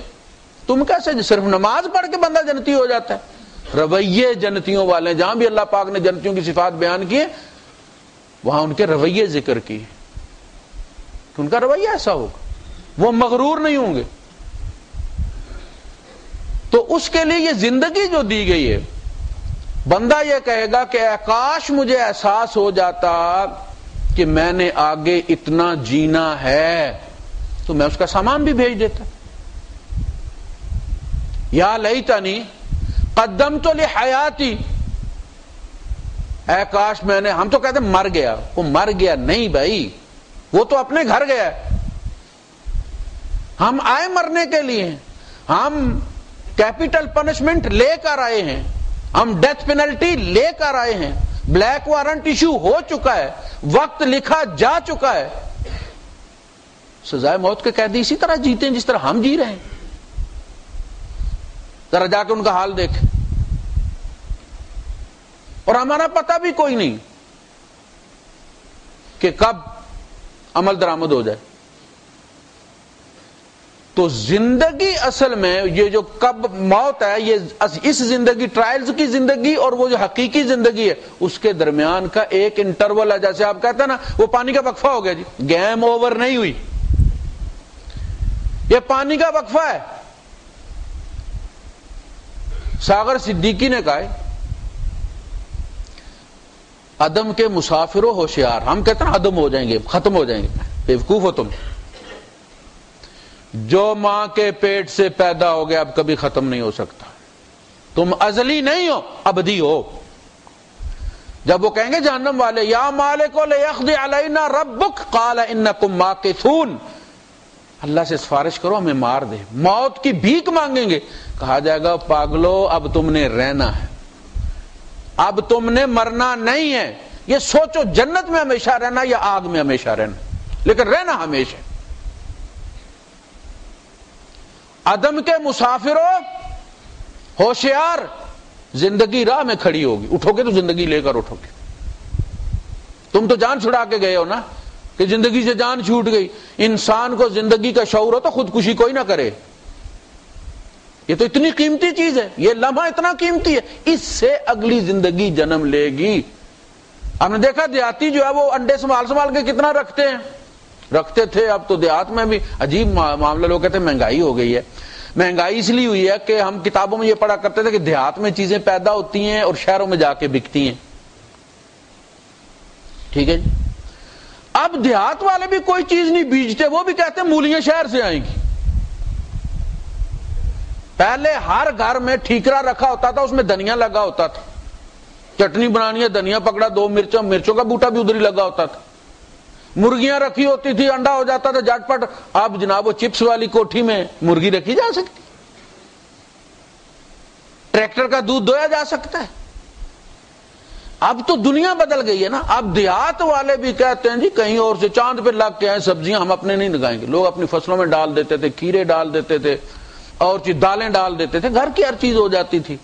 تم کیسے صرف نماز پڑھ کے بندہ جنتی ہو جاتا ہے؟ رویے جنتیوں والے. جہاں بھی اللہ پاک نے جنتیوں کی صفات بیان کی وہاں ان کے رویے ذکر کیے کہ ان کا رویہ ایسا ہوگا، وہ مغرور نہیں ہوں گے. تو اس کے لیے یہ زندگی جو دی گئی ہے، بندہ یہ کہے گا کہ اے کاش مجھے احساس ہو جاتا کہ میں نے آگے اتنا جینا ہے تو میں اس کا سامان بھی بھیج دیتا. یا لیتنی قدمت لحیاتی، اے کاش میں نے، ہم تو کہتے ہیں مر گیا، وہ مر گیا نہیں بھائی، وہ تو اپنے گھر گیا. ہم آئے مرنے کے لیے، ہم کیپٹل پنشمنٹ لے کر آئے ہیں، ہم ڈیتھ پینلٹی لے کر آئے ہیں، بلیک وارنٹ ایشو ہو چکا ہے، وقت لکھا جا چکا ہے. سزائے موت کے قیدی اسی طرح جیتے ہیں جس طرح ہم جی رہے ہیں. ذرا جا کے ان کا حال دیکھ. اور ہمارا پتہ بھی کوئی نہیں کہ کب عمل درآمد ہو جائے. تو زندگی اصل میں یہ جو کب موت ہے، یہ اس زندگی، ٹرائلز کی زندگی اور وہ جو حقیقی زندگی ہے اس کے درمیان کا ایک انٹرول ہے. جیسے آپ کہتے ہیں نا وہ پانی کا وقفہ ہو گیا جی، گیم اوور نہیں ہوئی، یہ پانی کا وقفہ ہے. ساغر صدیقی نے کہا عدم کے مسافروں ہوشیار. ہم کہتے ہیں عدم ہو جائیں گے، ختم ہو جائیں گے. بیوقوف ہو تم. جو ماں کے پیٹ سے پیدا ہو گیا اب کبھی ختم نہیں ہو سکتا. تم ازلی نہیں ہو، ابدی ہو. جب وہ کہیں گے جہنم والے یا مالک لیقضی علینا ربک قال انکم ماکثون، اللہ سے سفارش کرو ہمیں مار دے. موت کی بھیک مانگیں گے. کہا جائے گا پاگلو اب تم نے رہنا ہے، اب تم نے مرنا نہیں ہے. یہ سوچو جنت میں ہمیشہ رہنا یا آگ میں ہمیشہ رہنا، لیکن رہنا ہمیشہ. عدم کے مسافروں ہوشیار، زندگی راہ میں کھڑی ہوگی. اٹھو گے تو زندگی لے کر اٹھو گے. تم تو جان چھڑا کے گئے ہو نا کہ زندگی سے جان چھوٹ گئی. انسان کو زندگی کا شعور ہو تو خودکشی کوئی نہ کرے. یہ تو اتنی قیمتی چیز ہے، یہ لمحہ اتنا قیمتی ہے، اس سے اگلی زندگی جنم لے گی. ہم نے دیکھا دیہاتی جو ہے وہ انڈے سنبھال کے کتنا رکھتے تھے. اب تو دیہات میں بھی عجیب معاملہ، لوگ کہتے ہیں مہنگائی ہو گئی ہے. مہنگائی اس لیے ہوئی ہے کہ ہم کتابوں میں یہ پڑھا کرتے تھے کہ دیہات میں چیزیں پیدا ہوتی ہیں اور شہروں میں جا کے بکتی ہیں. ٹھیک ہے جی. اب دیہات والے بھی کوئی چیز نہیں بیجتے، وہ بھی کہتے ہیں مولیاں شہر سے آئیں گی. پہلے ہر گھر میں ٹھیکرا رکھا ہوتا تھا، اس میں دھنیا لگا ہوتا تھا. چٹنی بنانی ہے، دھنیا پکڑا، 2 مرچوں کا بوٹا بھی ادھر ہی لگا ہوتا تھا. مرغیاں رکھی ہوتی تھی، انڈا ہو جاتا تھا جٹ پٹ. اب جناب وہ چپس والی کوٹھی میں مرغی رکھی جا سکتی، ٹریکٹر کا دودھ دویا جا سکتا ہے. اب تو دنیا بدل گئی ہے نا. اب دیہات والے بھی کہتے ہیں جی کہیں اور سے چاند پہ لگ کے آئے سبزیاں ہم اپنے نہیں لگائیں گے. لوگ اپنی فصلوں میں ڈال دیتے تھے، کھیرے ڈال دیتے تھے اور دالیں ڈال دیتے تھے، گھر کی ہر چیز ہو جاتی تھی.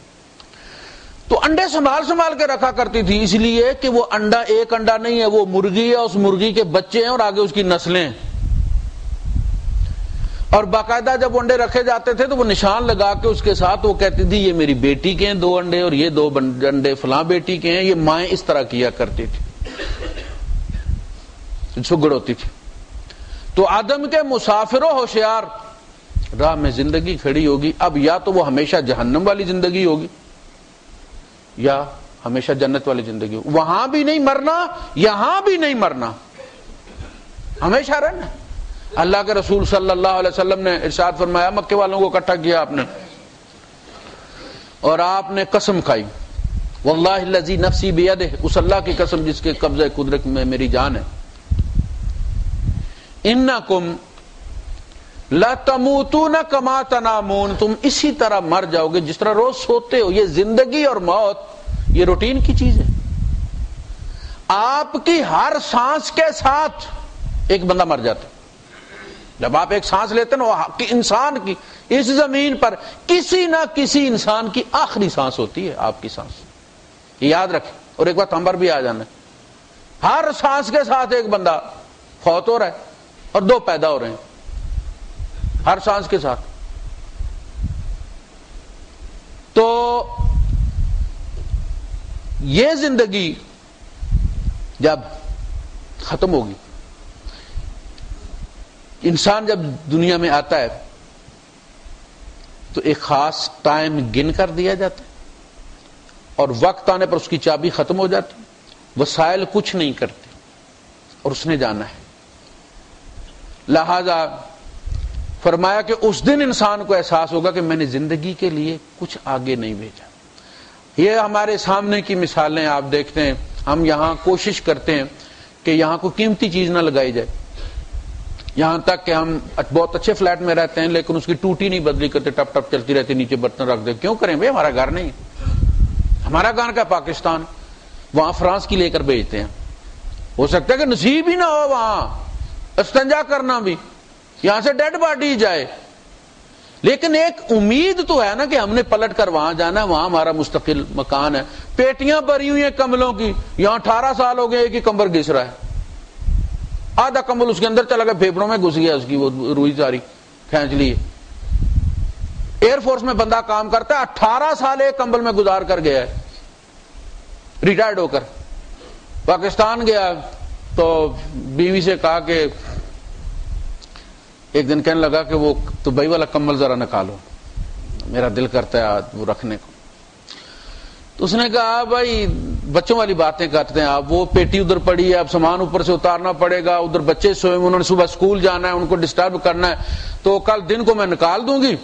تو انڈے سنبھال کے رکھا کرتی تھی، اس لیے کہ وہ انڈا ایک انڈا نہیں ہے، وہ مرغی ہے، اس مرغی کے بچے ہیں اور آگے اس کی نسلیں ہیں۔ اور باقاعدہ جب انڈے رکھے جاتے تھے تو وہ نشان لگا کے اس کے ساتھ وہ کہتی تھی یہ میری بیٹی کے ہیں 2 انڈے اور یہ 2 انڈے فلاں بیٹی کے ہیں۔ یہ مائیں اس طرح کیا کرتی تھی، سگڑ ہوتی تھی۔ تو آدم کے مسافر و ہوشیار، راہ میں زندگی کھڑی ہوگی، اب یا تو وہ ہمیشہ جہنم والی زندگی ہوگی یا ہمیشہ جنت والی زندگی ہوگی۔ وہاں بھی نہیں مرنا، یہاں بھی نہیں مرنا، ہمیشہ رہنا۔ اللہ کے رسول صلی اللہ علیہ وسلم نے ارشاد فرمایا، مکے والوں کو اکٹھا کیا آپ نے اور آپ نے قسم کھائی، واللہ الذی نفسی بیدہ، اس اللہ کی قسم جس کے قبضہ قدرت میں میری جان ہے، انکم لتموتون کما تنامون، تم اسی طرح مر جاؤ گے جس طرح روز سوتے ہو۔ یہ زندگی اور موت یہ روٹین کی چیز ہے۔ آپ کی ہر سانس کے ساتھ ایک بندہ مر جاتا ہے۔ جب آپ ایک سانس لیتے ہیں نا، انسان کی اس زمین پر کسی نہ کسی انسان کی آخری سانس ہوتی ہے آپ کی سانس، یہ یاد رکھیں۔ اور ایک بات ہم پر بھی آ جانا ہے، ہر سانس کے ساتھ ایک بندہ فوت ہو رہا ہے اور 2 پیدا ہو رہے ہیں ہر سانس کے ساتھ۔ تو یہ زندگی جب ختم ہوگی، انسان جب دنیا میں آتا ہے تو ایک خاص ٹائم گن کر دیا جاتا ہے اور وقت آنے پر اس کی چابی ختم ہو جاتی، وسائل کچھ نہیں کرتے اور اس نے جانا ہے۔ لہذا فرمایا کہ اس دن انسان کو احساس ہوگا کہ میں نے زندگی کے لیے کچھ آگے نہیں بھیجا۔ یہ ہمارے سامنے کی مثالیں آپ دیکھتے ہیں، ہم یہاں کوشش کرتے ہیں کہ یہاں کوئی قیمتی چیز نہ لگائی جائے، یہاں تک کہ ہم بہت اچھے فلیٹ میں رہتے ہیں لیکن اس کی ٹوٹی نہیں بدلی کرتے، ٹپ ٹپ چلتی رہتی، نیچے برتن رکھ دے۔ کیوں کریں بھائی؟ ہمارا گھر نہیں ہے، ہمارا گھر کا پاکستان، وہاں فرانس کی لے کر بھیجتے ہیں۔ ہو سکتا ہے کہ نصیب ہی نہ ہو وہاں استنجا کرنا بھی، یہاں سے ڈیڈ باڈی جائے، لیکن ایک امید تو ہے نا کہ ہم نے پلٹ کر وہاں جانا ہے، وہاں ہمارا مستقل مکان ہے۔ پیٹیاں بھری ہوئی ہیں کمبلوں کی، یہاں 18 سال ہو گئے ایک ہی کمبل گھس رہا ہے، آدھا کمبل اس کے اندر چلا گیا، پھیپڑوں میں گھس گیا، اس کی وہ روئی ساری کھینچ لی۔ ایئر فورس میں بندہ کام کرتا ہے، 18 سال ایک کمبل میں گزار کر گیا ہے، ریٹائرڈ ہو کر پاکستان گیا تو بیوی سے کہا کہ ایک دن کہنے لگا کہ وہ دبئی والا کمبل ذرا نکالو، میرا دل کرتا ہے وہ رکھنے کو۔ تو اس نے کہا بھائی بچوں والی باتیں کرتے ہیں آپ، وہ پیٹی ادھر پڑی ہے، اب سامان اوپر سے اتارنا پڑے گا، ادھر بچے سوئے، انہوں نے صبح اسکول جانا ہے، ان کو ڈسٹرب کرنا ہے، تو کل دن کو میں نکال دوں گی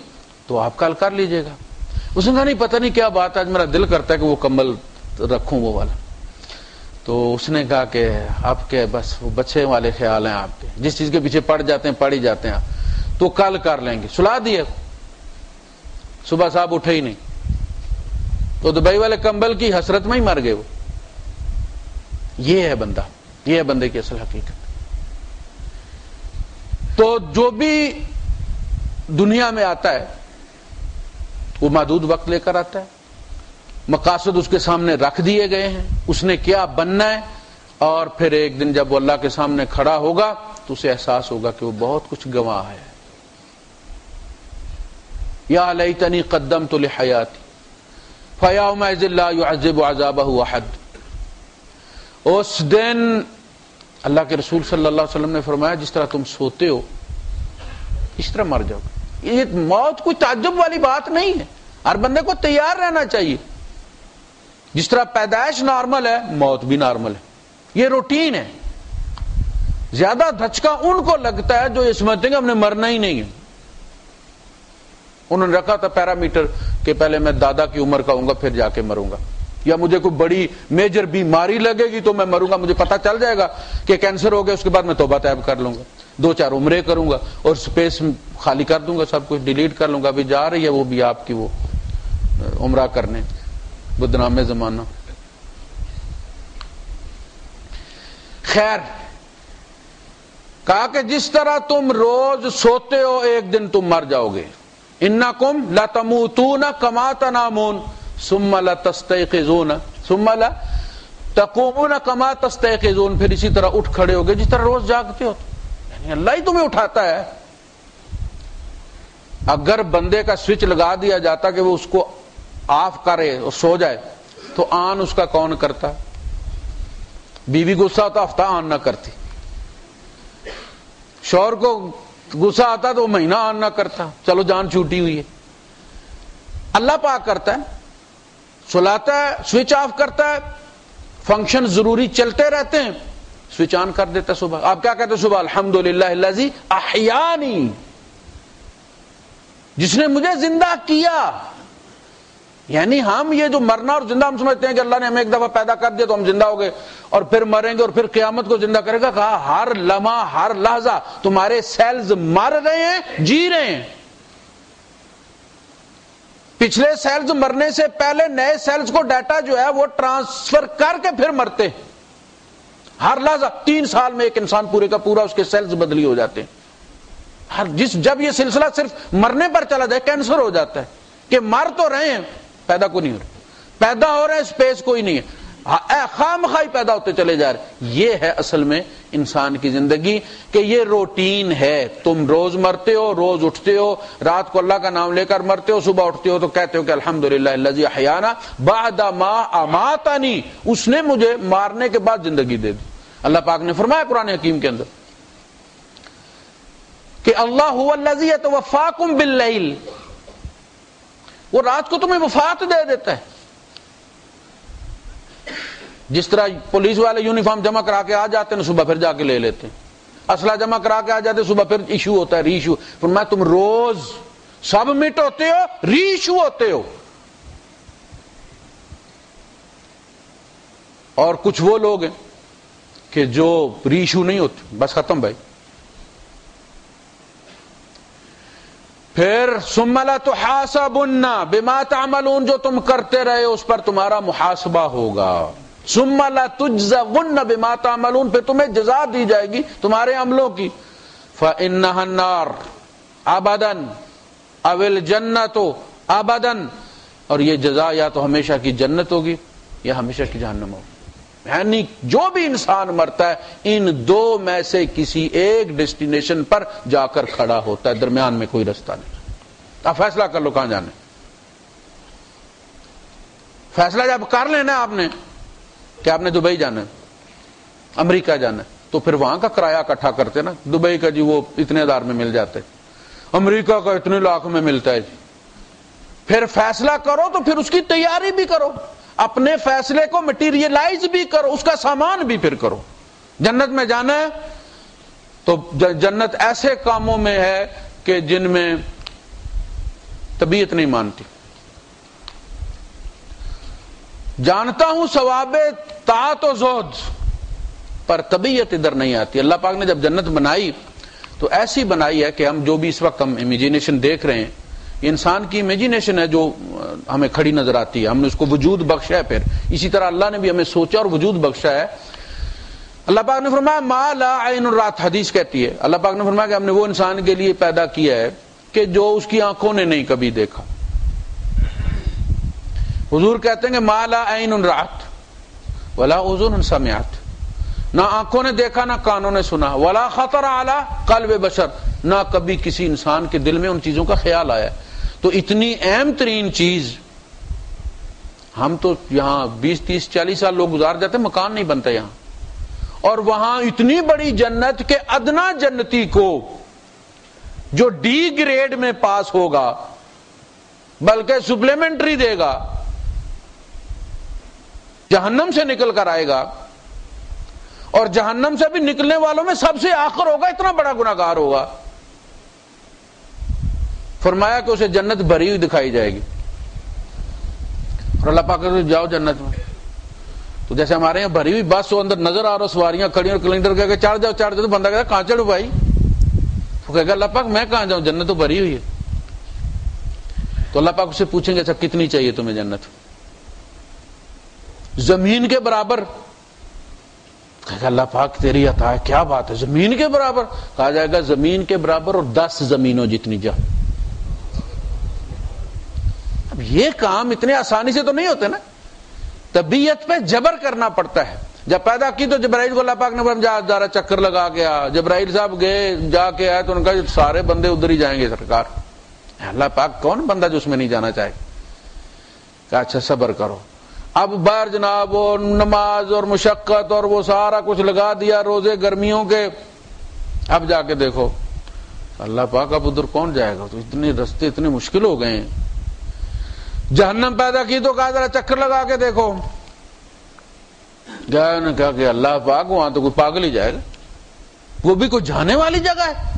تو آپ کل کر لیجئے گا۔ اس نے کہا نہیں پتہ نہیں کیا بات ہے، آج میرا دل کرتا ہے کہ وہ کمبل رکھوں وہ والا۔ تو اس نے کہا کہ آپ کے بس وہ بچے والے خیال ہیں آپ کے، جس چیز کے پیچھے پڑ جاتے ہیں پڑ ہی جاتے ہیں آپ، تو کل کر لیں گے۔ سلا دیے، صبح صاحب اٹھے ہی نہیں، تو دبئی والے کمبل کی حسرت میں ہی مر گئے وہ۔ یہ ہے بندہ، یہ ہے بندے کی اصل حقیقت۔ تو جو بھی دنیا میں آتا ہے وہ محدود وقت لے کر آتا ہے، مقاصد اس کے سامنے رکھ دیے گئے ہیں، اس نے کیا بننا ہے، اور پھر ایک دن جب وہ اللہ کے سامنے کھڑا ہوگا تو اسے احساس ہوگا کہ وہ بہت کچھ گنوا ہے۔ یا لیتنی قدمت لحیاتی فیومئذ لا یعذب عذابہ احد۔ اس دن اللہ کے رسول صلی اللہ علیہ وسلم نے فرمایا جس طرح تم سوتے ہو اس طرح مر جاؤ گے۔ یہ موت کوئی تعجب والی بات نہیں ہے، ہر بندے کو تیار رہنا چاہیے۔ جس طرح پیدائش نارمل ہے موت بھی نارمل ہے، یہ روٹین ہے۔ زیادہ دھچکا ان کو لگتا ہے جو یہ سمجھتے ہیں کہ ہم نے مرنا ہی نہیں ہے۔ انہوں نے رکھا تھا پیرامیٹر کہ پہلے میں دادا کی عمر کا ہوں گا پھر جا کے مروں گا، یا مجھے کوئی بڑی میجر بیماری لگے گی تو میں مروں گا، مجھے پتہ چل جائے گا کہ کینسر ہو گیا، اس کے بعد میں توبہ طیب کر لوں گا، 2-4 عمرے کروں گا اور سپیس خالی کر دوں گا، سب کچھ ڈیلیٹ کر لوں گا۔ ابھی جا رہی ہے وہ بھی آپ کی وہ عمرہ کرنے، بدنام زمانہ۔ خیر، کہا کہ جس طرح تم روز سوتے ہو ایک دن تم مر جاؤ گے۔ انکم لتموتون کما تنامون، ثم لتستيقظون ثم لتقومون كما تستيقظون، پھر اسی طرح اٹھ کھڑے ہوگے جس طرح روز جاگتے ہو. یعنی اللہ ہی تمہیں اٹھاتا ہے. اگر بندے کا سوئچ لگا دیا جاتا کہ وہ اس کو آف کرے اور سو جائے تو آن اس کا کون کرتا؟ بیوی غصہ ہوتا ہفتہ آن نہ کرتی، شوہر کو غصہ آتا تو وہ مہینہ آن نہ کرتا، چلو جان چھوٹی ہوئی ہے. اللہ پاک کرتا ہے، سلاتا ہے، سوئچ آف کرتا ہے، فنکشن ضروری چلتے رہتے ہیں، سوئچ آن کر دیتا ہے. صبح آپ کیا کہتے ہیں؟ صبح الحمدللہ الذی احیانی، جس نے مجھے زندہ کیا. یعنی ہم یہ جو مرنا اور زندہ ہم سمجھتے ہیں کہ اللہ نے ہمیں ایک دفعہ پیدا کر دیا تو ہم زندہ ہو گئے اور پھر مریں گے اور پھر قیامت کو زندہ کرے گا. کہا ہر لمحہ ہر لحظہ تمہارے سیلز مر رہے ہیں، جی رہے ہیں. پچھلے سیلز مرنے سے پہلے نئے سیلز کو ڈیٹا جو ہے وہ ٹرانسفر کر کے پھر مرتے ہیں. ہر لحظہ 3 سال میں ایک انسان پورے کا پورا اس کے سیلز بدلی ہو جاتے ہیں. جب یہ سلسلہ صرف مرنے پر چلا جائے کینسر ہو جاتا ہے کہ مر تو رہے ہیں پیدا کو نہیں ہو رہے، پیدا ہو رہے ہیں اسپیس کوئی نہیں ہے، خام خواہ پیدا ہوتے چلے جا رہے. یہ ہے اصل میں انسان کی زندگی کہ یہ روٹین ہے. تم روز مرتے ہو، روز اٹھتے ہو، رات کو اللہ کا نام لے کر مرتے ہو، صبح اٹھتے ہو تو کہتے ہو کہ الحمدللہ الذی احیانا بعد ما اماتنی، اس نے مجھے مارنے کے بعد زندگی دے دی. اللہ پاک نے فرمایا قرآن حکیم کے اندر کہ اللہ هو الذی یتوفاکم باللیل، وہ رات کو تمہیں وفات دے دیتا ہے. جس طرح پولیس والے یونیفارم جمع کرا کے آ جاتے ہیں صبح پھر جا کے لے لیتے ہیں، اسلحہ جمع کرا کے آ جاتے ہیں صبح پھر ایشو ہوتا ہے، ری ایشو. فرمایا تم روز سبمٹ ہوتے ہو، ری ایشو ہوتے ہو. اور کچھ وہ لوگ ہیں کہ جو ری ایشو نہیں ہوتے، بس ختم بھائی. پھر ثم لتحاسبن بما تعملون، جو تم کرتے رہے اس پر تمہارا محاسبہ ہوگا. ثم لتجزون بما تعملون، پھر تمہیں جزا دی جائے گی تمہارے عملوں کی. فإنها النار ابدا او الجنة ابدا، اور یہ جزا یا تو ہمیشہ کی جنت ہوگی یا ہمیشہ کی جہنم ہوگی. یعنی جو بھی انسان مرتا ہے ان دو میں سے کسی ایک ڈیسٹینیشن پر جا کر کھڑا ہوتا ہے، درمیان میں کوئی رستہ نہیں. آپ فیصلہ کر لو کہاں جانا ہے. فیصلہ جب کر لینا آپ نے کہ آپ نے دبئی جانا ہے، امریکہ جانا ہے، تو پھر وہاں کا کرایہ اکٹھا کرتے نا. دبئی کا جی وہ اتنے ہزار میں مل جاتا ہے، امریکہ کا اتنے لاکھ میں ملتا ہے جی. پھر فیصلہ کرو تو پھر اس کی تیاری بھی کرو، اپنے فیصلے کو مٹیریلائز بھی کرو، اس کا سامان بھی پھر کرو. جنت میں جانا ہے تو جنت ایسے کاموں میں ہے کہ جن میں طبیعت نہیں مانتی. جانتا ہوں ثواب طاعت و زہد، پر طبیعت ادھر نہیں آتی. اللہ پاک نے جب جنت بنائی تو ایسی بنائی ہے کہ ہم جو بھی اس وقت ہم امیجینیشن دیکھ رہے ہیں، یہ انسان کی امیجینیشن ہے جو ہمیں کھڑی نظر آتی ہے. ہم نے اس کو وجود بخشا ہے. پھر اسی طرح اللہ نے بھی ہمیں سوچا اور وجود بخشا ہے. اللہ پاک نے فرمایا ما لا عین رات، حدیث کہتی ہے اللہ پاک نے فرمایا کہ ہم نے وہ انسان کے لیے پیدا کیا ہے کہ جو اس کی آنکھوں نے نہیں کبھی دیکھا. حضور کہتے ہیں کہ ما لا عین رات ولا اذن سمعت، نہ آنکھوں نے دیکھا نہ کانوں نے سنا، ولا خطر علی قلب بشر، نہ کبھی کسی انسان کے دل میں ان چیزوں کا خیال آیا. تو اتنی اہم ترین چیز، ہم تو یہاں 20 30 40 سال لوگ گزار جاتے ہیں، مکان نہیں بنتا یہاں، اور وہاں اتنی بڑی جنت کے ادنا جنتی کو جو ڈی گریڈ میں پاس ہوگا بلکہ سپلیمنٹری دے گا، جہنم سے نکل کر آئے گا اور جہنم سے بھی نکلنے والوں میں سب سے آخر ہوگا، اتنا بڑا گناہگار ہوگا. فرمایا کہ اسے جنت بھری ہوئی دکھائی جائے گی اور اللہ پاک کہتے جاؤ جنت میں. تو جیسے ہمارے یہاں بھری ہوئی بس ہو، اندر نظر آ رہا سواریاں کھڑی اور کلینڈر کہہ کے چڑھ جاؤ چڑھ جاؤ، تو بندہ کہتا کہاں چڑھوں بھائی؟ تو کہے گا اللہ پاک میں کہاں جاؤں، جنت تو بھری ہوئی ہے. تو اللہ پاک اسے پوچھیں گے اچھا کتنی چاہیے تمہیں جنت؟ زمین کے برابر. کہے گا اللہ پاک تیری عطا ہے، کیا بات ہے زمین کے برابر؟ کہا جائے گا زمین کے برابر اور 10 زمینوں جتنی جا. اب یہ کام اتنے آسانی سے تو نہیں ہوتے نا، طبیعت پہ جبر کرنا پڑتا ہے. جب پیدا کی تو جبرائیل کو اللہ پاک نے فرمایا جا ذرا چکر لگا کے آ. جبرائیل صاحب گئے، جا کے آئے تو ان کا سارے بندے ادھر ہی جائیں گے سرکار. اللہ پاک کون بندہ جو اس میں نہیں جانا چاہے؟ کہ اچھا صبر کرو. اب باہر جناب وہ نماز اور مشقت اور وہ سارا کچھ لگا دیا، روزے گرمیوں کے. اب جا کے دیکھو اللہ پاک اب ادھر کون جائے گا، تو اتنے رستے اتنے مشکل ہو گئے ہیں. جہنم پیدا کی تو کہا ذرا چکر لگا کے دیکھو. گیا نے کہا کہ اللہ پاک وہاں تو کوئی پاگل ہی جائے گا، وہ بھی کوئی جانے والی جگہ ہے.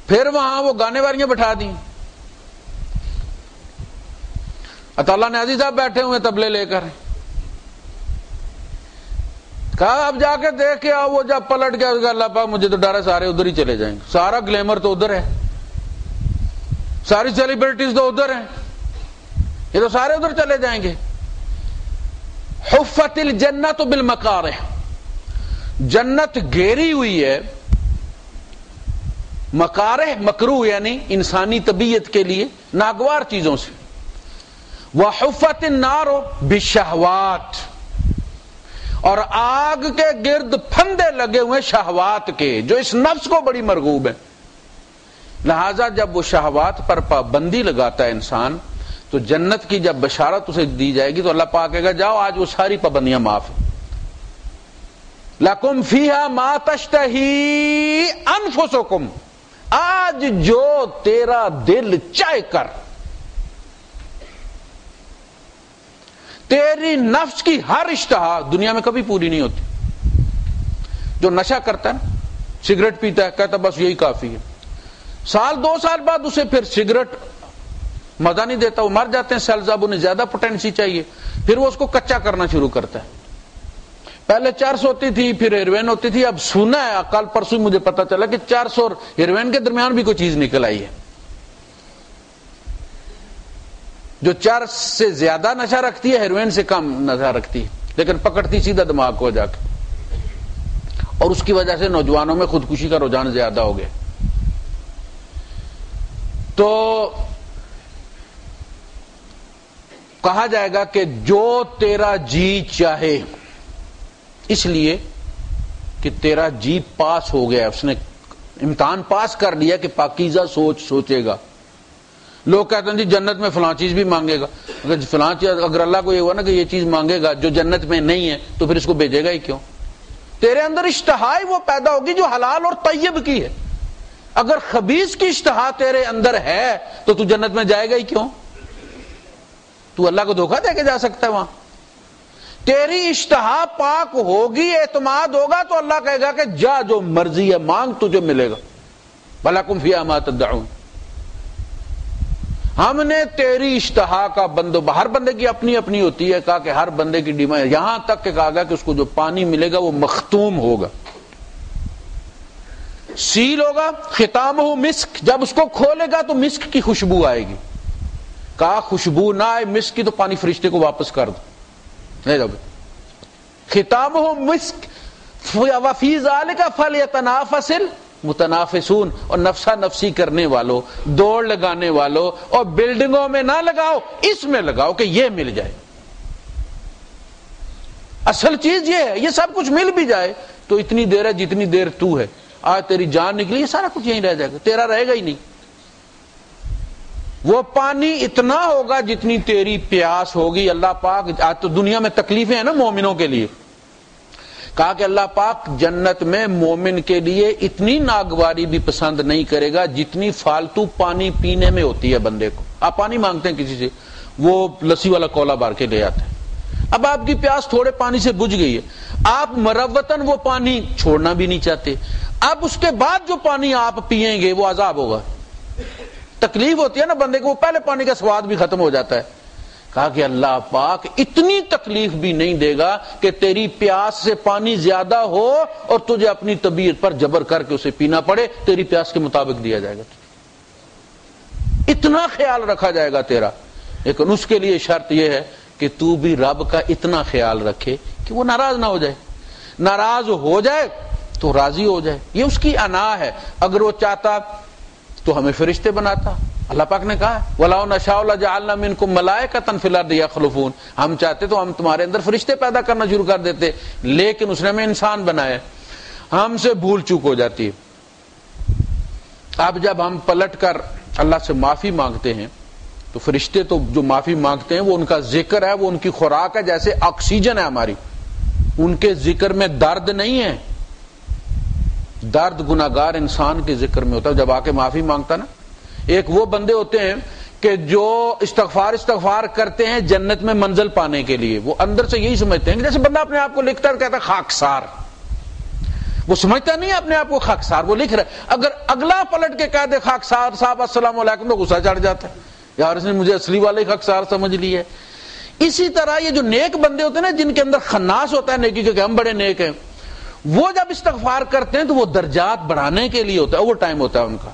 پھر وہاں وہ گانے والیاں بٹھا دی. اللہ نے عزیز صاحب بیٹھے ہوئے تبلے لے کر، کہا اب جا کے دیکھ کے آؤ. وہ جب پلٹ گیا اللہ پاک مجھے تو ڈر ہے سارے ادھر ہی چلے جائیں گے، سارا گلیمر تو ادھر ہے، ساری سیلیبریٹیز تو ادھر ہیں، یہ تو سارے ادھر چلے جائیں گے. حفت الجنت بالمکارہ، جنت گھیری ہوئی ہے مکارہ مکروہ یعنی انسانی طبیعت کے لیے ناگوار چیزوں سے. وحفت النار بالشہوات، اور آگ کے گرد پھندے لگے ہوئے شہوات کے جو اس نفس کو بڑی مرغوب ہے. لہذا جب وہ شہوات پر پابندی لگاتا ہے انسان تو جنت کی جب بشارت اسے دی جائے گی تو اللہ پاک کہے گا جاؤ آج وہ ساری پابندیاں معاف ہیں. لکم فیہا ما تشتہی انفسکم، آج جو تیرا دل چاہے کر. تیری نفس کی ہر اشتہا دنیا میں کبھی پوری نہیں ہوتی. جو نشہ کرتا ہے نا، سگریٹ پیتا ہے، کہتا بس یہی کافی ہے. سال دو سال بعد اسے پھر سگریٹ مزہ نہیں دیتا، وہ مر جاتے ہیں سیلز، اب انہیں زیادہ پوٹینسی چاہیے، پھر وہ اس کو کچا کرنا شروع کرتا ہے. پہلے چرس ہوتی تھی، پھر ہیروین ہوتی تھی. اب سنا ہے کل پرسوں مجھے پتا چلا کہ چرس اور ہیروین کے درمیان بھی کوئی چیز نکل آئی ہے. جو چرس سے زیادہ نشہ رکھتی ہے ہیروین سے کم نشہ رکھتی ہے، لیکن پکڑتی سیدھا دماغ کو جا کے، اور اس کی وجہ سے نوجوانوں میں خودکشی کا رجحان زیادہ ہو گیا. تو کہا جائے گا کہ جو تیرا جی چاہے، اس لیے کہ تیرا جی پاس ہو گیا، اس نے امتحان پاس کر لیا کہ پاکیزہ سوچ سوچے گا. لوگ کہتے ہیں جی جنت میں فلاں چیز بھی مانگے گا. اگر فلاں چیز، اگر اللہ کو یہ ہوا نا کہ یہ چیز مانگے گا جو جنت میں نہیں ہے تو پھر اس کو بھیجے گا ہی کیوں؟ تیرے اندر اشتہا وہ پیدا ہوگی جو حلال اور طیب کی ہے. اگر خبیث کی اشتہا تیرے اندر ہے تو تو جنت میں جائے گا ہی کیوں؟ تو اللہ کو دھوکہ دے کے جا سکتا ہے وہاں؟ تیری اشتہا پاک ہوگی، اعتماد ہوگا تو اللہ کہے گا کہ جا جو مرضی ہے مانگ، تجھے ملے گا. وَلَكُمْ فِيهَا مَا تَدَّعُونَ. ہم نے تیری اشتہا کا ہر بندے کی اپنی اپنی ہوتی ہے، کہا کہ ہر بندے کی ڈیمانڈ، یہاں تک کہ کہا گیا کہ اس کو جو پانی ملے گا وہ مختوم ہوگا، سیل ہوگا. ختامہ مسک، جب اس کو کھولے گا تو مسک کی خوشبو آئے گی. کہا خوشبو نہ آئے مسک کی تو پانی فرشتے کو واپس کر دو. ختامہ مسک وفی ذالک فلیتنافس المتنافسون. اور نفسا نفسی کرنے والوں، دوڑ لگانے والوں، اور بلڈنگوں میں نہ لگاؤ، اس میں لگاؤ کہ یہ مل جائے. اصل چیز یہ ہے، یہ سب کچھ مل بھی جائے تو اتنی دیر ہے جتنی دیر تو ہے. آج تیری جان نکلی، یہ سارا کچھ یہیں رہ جائے گا، تیرا رہے گا ہی نہیں. وہ پانی اتنا ہوگا جتنی تیری پیاس ہوگی. اللہ پاک، آج تو دنیا میں تکلیفیں ہیں نا مومنوں کے لیے، کہا کہ اللہ پاک جنت میں مومن کے لیے اتنی ناگواری بھی پسند نہیں کرے گا جتنی فالتو پانی پینے میں ہوتی ہے بندے کو. آپ پانی مانگتے ہیں کسی سے، وہ لسی والا کولا بار کے لے آتے ہیں. اب آپ کی پیاس تھوڑے پانی سے بجھ گئی ہے، آپ مروتن وہ پانی چھوڑنا بھی نہیں چاہتے. اب اس کے بعد جو پانی آپ پیئیں گے وہ عذاب ہوگا. تکلیف ہوتی ہے نا بندے کو، پہلے پانی کا سواد بھی ختم ہو جاتا ہے. کہا کہ اللہ پاک اتنی تکلیف بھی نہیں دے گا کہ تیری پیاس سے پانی زیادہ ہو اور تجھے اپنی طبیعت پر جبر کر کے اسے پینا پڑے. تیری پیاس کے مطابق دیا جائے گا، اتنا خیال رکھا جائے گا تیرا. لیکن اس کے لیے شرط یہ ہے کہ تو بھی رب کا اتنا خیال رکھے کہ وہ ناراض نہ ہو جائے. ناراض ہو جائے تو راضی ہو جائے. یہ اس کی انا ہے. اگر وہ چاہتا تو ہمیں فرشتے بناتا، اللہ پاک نے کہا وَلَوْ نَشَاءُ لَجَعَلْنَا مِنْكُمْ مَلَائِكَةً فِي الْأَرْضِ يَخْلُفُونَ، ہم چاہتے تو ہم تمہارے اندر فرشتے پیدا کرنا شروع کر دیتے، لیکن اس نے ہمیں انسان بنایا، ہم سے بھول چوک ہو جاتی ہے۔ اب جب ہم پلٹ کر اللہ سے معافی مانگتے ہیں تو فرشتے تو جو معافی مانگتے ہیں وہ ان کا ذکر ہے، وہ ان کی خوراک ہے، جیسے آکسیجن ہے ہماری، ان کے ذکر میں درد نہیں ہے، درد گناہگار انسان کے ذکر میں ہوتا ہے جب آ کے معافی مانگتا نا۔ ایک وہ بندے ہوتے ہیں کہ جو استغفار کرتے ہیں جنت میں منزل پانے کے لیے، وہ اندر سے یہی سمجھتے ہیں کہ جیسے بندہ اپنے آپ کو لکھتا ہے کہتا ہے خاکسار، وہ سمجھتا نہیں ہے اپنے آپ کو خاکسار، وہ لکھ رہا ہے، اگر اگلا پلٹ کے کہہ دے خاکسار صاحب السلام علیکم تو غصہ چڑھ جاتا ہے، یار اس نے مجھے اصلی والے خاکسار سمجھ لی ہے۔ اسی طرح یہ جو نیک بندے ہوتے ہیں نا، جن کے اندر خناس ہوتا ہے نیکی کہ ہم بڑے نیک ہیں، وہ جب استغفار کرتے ہیں تو وہ درجات بڑھانے کے لیے ہوتا ہے، اوور ٹائم ہوتا ہے ان کا۔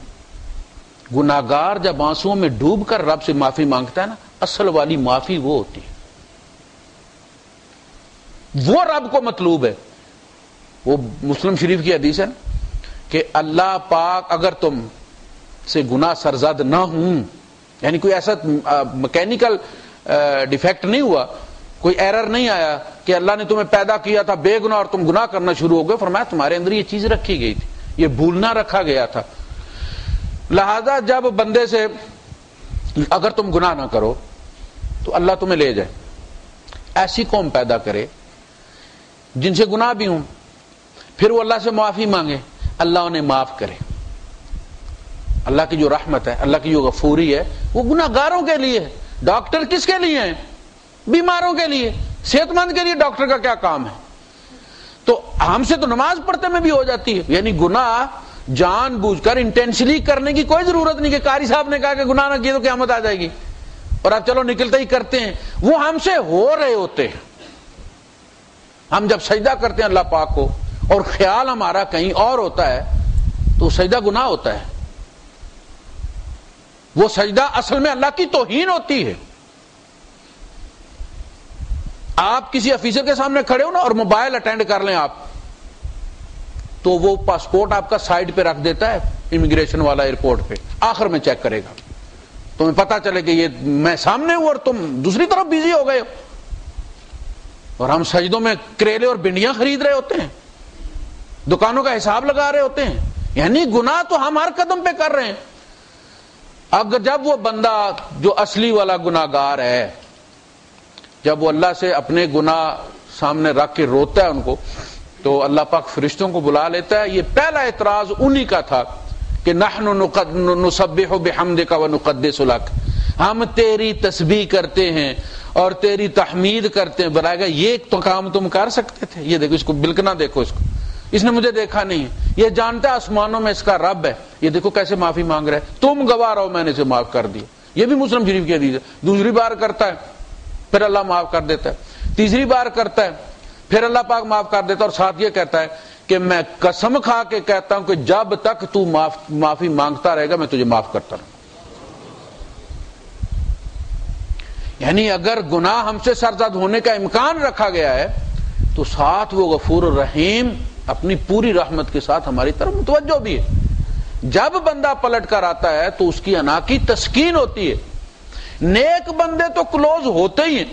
گناہگار جب آنسوؤں میں ڈوب کر رب سے معافی مانگتا ہے نا، اصل والی معافی وہ ہوتی ہے، وہ رب کو مطلوب ہے۔ وہ مسلم شریف کی حدیث ہے نا کہ اللہ پاک اگر تم سے گناہ سرزد نہ ہوں، یعنی کوئی ایسا مکینیکل ڈیفیکٹ نہیں ہوا، کوئی ایرر نہیں آیا کہ اللہ نے تمہیں پیدا کیا تھا بے گناہ اور تم گناہ کرنا شروع ہو گئے، فرمایا تمہارے اندر یہ چیز رکھی گئی تھی، یہ بھولنا رکھا گیا تھا، لہذا جب بندے سے اگر تم گناہ نہ کرو تو اللہ تمہیں لے جائے، ایسی قوم پیدا کرے جن سے گناہ بھی ہوں، پھر وہ اللہ سے معافی مانگے، اللہ انہیں معاف کرے۔ اللہ کی جو رحمت ہے، اللہ کی جو غفوری ہے، وہ گناہگاروں کے لیے ہے۔ ڈاکٹر کس کے لیے ہیں؟ بیماروں کے لیے۔ صحت مند کے لیے ڈاکٹر کا کیا کام ہے؟ تو ہم سے تو نماز پڑھتے میں بھی ہو جاتی ہے، یعنی گناہ جان بوجھ کر انٹینشنلی کرنے کی کوئی ضرورت نہیں کہ قاری صاحب نے کہا کہ گناہ نہ کیے تو قیامت آ جائے گی اور آپ چلو نکلتے ہی کرتے ہیں، وہ ہم سے ہو رہے ہوتے ہیں۔ ہم جب سجدہ کرتے ہیں اللہ پاک کو اور خیال ہمارا کہیں اور ہوتا ہے تو سجدہ گناہ ہوتا ہے، وہ سجدہ اصل میں اللہ کی توہین ہوتی ہے۔ آپ کسی افیسر کے سامنے کھڑے ہو نا اور موبائل اٹینڈ کر لیں آپ، تو وہ پاسپورٹ آپ کا سائڈ پہ رکھ دیتا ہے، امیگریشن والا ایئرپورٹ پہ آخر میں چیک کرے گا، تمہیں پتا چلے کہ یہ میں سامنے ہوں اور تم دوسری طرف بزی ہو گئے ہو، اور ہم سجدوں میں کریلے اور بھنڈیاں خرید رہے ہوتے ہیں، دکانوں کا حساب لگا رہے ہوتے ہیں، یعنی گناہ تو ہم ہر قدم پہ کر رہے ہیں۔ اگر جب وہ بندہ جو اصلی والا گناہگار ہے، جب وہ اللہ سے اپنے گناہ سامنے رکھ کے روتا ہے ان کو، تو اللہ پاک فرشتوں کو بلا لیتا ہے۔ یہ پہلا اعتراض انہی کا تھا کہ نحن نسبح بحمدک ونقدس لک، ہم تیری تسبیح کرتے ہیں اور تیری تحمید کرتے ہیں، بلائے گا یہ تو کام تم کر سکتے تھے؟ یہ دیکھو اس کو بلکنا، دیکھو اس کو، اس نے مجھے دیکھا نہیں ہے، یہ جانتا ہے آسمانوں میں اس کا رب ہے، یہ دیکھو کیسے معافی مانگ رہا ہے، تم گواہ رہو میں نے اسے معاف کر دیا۔ یہ بھی مسلم شریف کی حدیث ہے۔ دوسری بار کرتا ہے پھر اللہ معاف کر دیتا ہے، تیسری بار کرتا ہے پھر اللہ پاک معاف کر دیتا ہے، اور ساتھ یہ کہتا ہے کہ میں قسم کھا کے کہتا ہوں کہ جب تک تو معافی مانگتا رہے گا میں تجھے معاف کرتا رہوں۔ یعنی اگر گناہ ہم سے سرزد ہونے کا امکان رکھا گیا ہے تو ساتھ وہ غفور الرحیم اپنی پوری رحمت کے ساتھ ہماری طرف متوجہ بھی ہے۔ جب بندہ پلٹ کر آتا ہے تو اس کی انا کی تسکین ہوتی ہے۔ نیک بندے تو کلوز ہوتے ہی ہیں،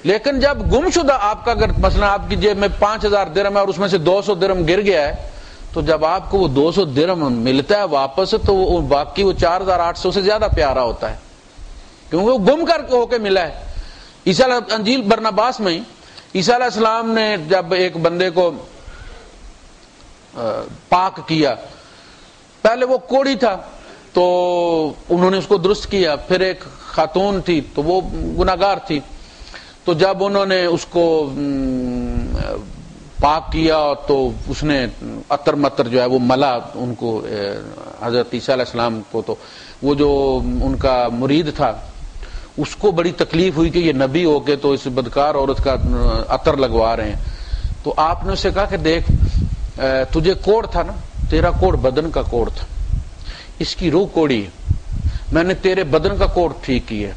لیکن جب گم شدہ آپ کا، اگر مثلا آپ کی جیب میں 5000 درہم ہے اور اس میں سے 200 درہم گر گیا ہے، تو جب آپ کو وہ 200 درہم ملتا ہے واپس تو وہ باقی وہ 4800 سے زیادہ پیارا ہوتا ہے، کیونکہ وہ گم کر ہو کے ملا ہے۔ عیسیٰ انجیل برناباس میں عیسیٰ علیہ السلام نے جب ایک بندے کو پاک کیا، پہلے وہ کوڑی تھا تو انہوں نے اس کو درست کیا، پھر ایک خاتون تھی تو وہ گناہگار تھی، تو جب انہوں نے اس کو پاک کیا تو اس نے عطر مطر جو ہے وہ ملا ان کو، حضرت عیسیٰ علیہ السلام کو، تو وہ جو ان کا مرید تھا اس کو بڑی تکلیف ہوئی کہ یہ نبی ہو کے تو اس بدکار عورت کا عطر لگوا رہے ہیں، تو آپ نے اسے کہا کہ دیکھ تجھے کوڑ تھا نا، تیرا کوڑ بدن کا کوڑ تھا، اس کی روح کوڑی ہے، میں نے تیرے بدن کا کوڑ ٹھیک کیا،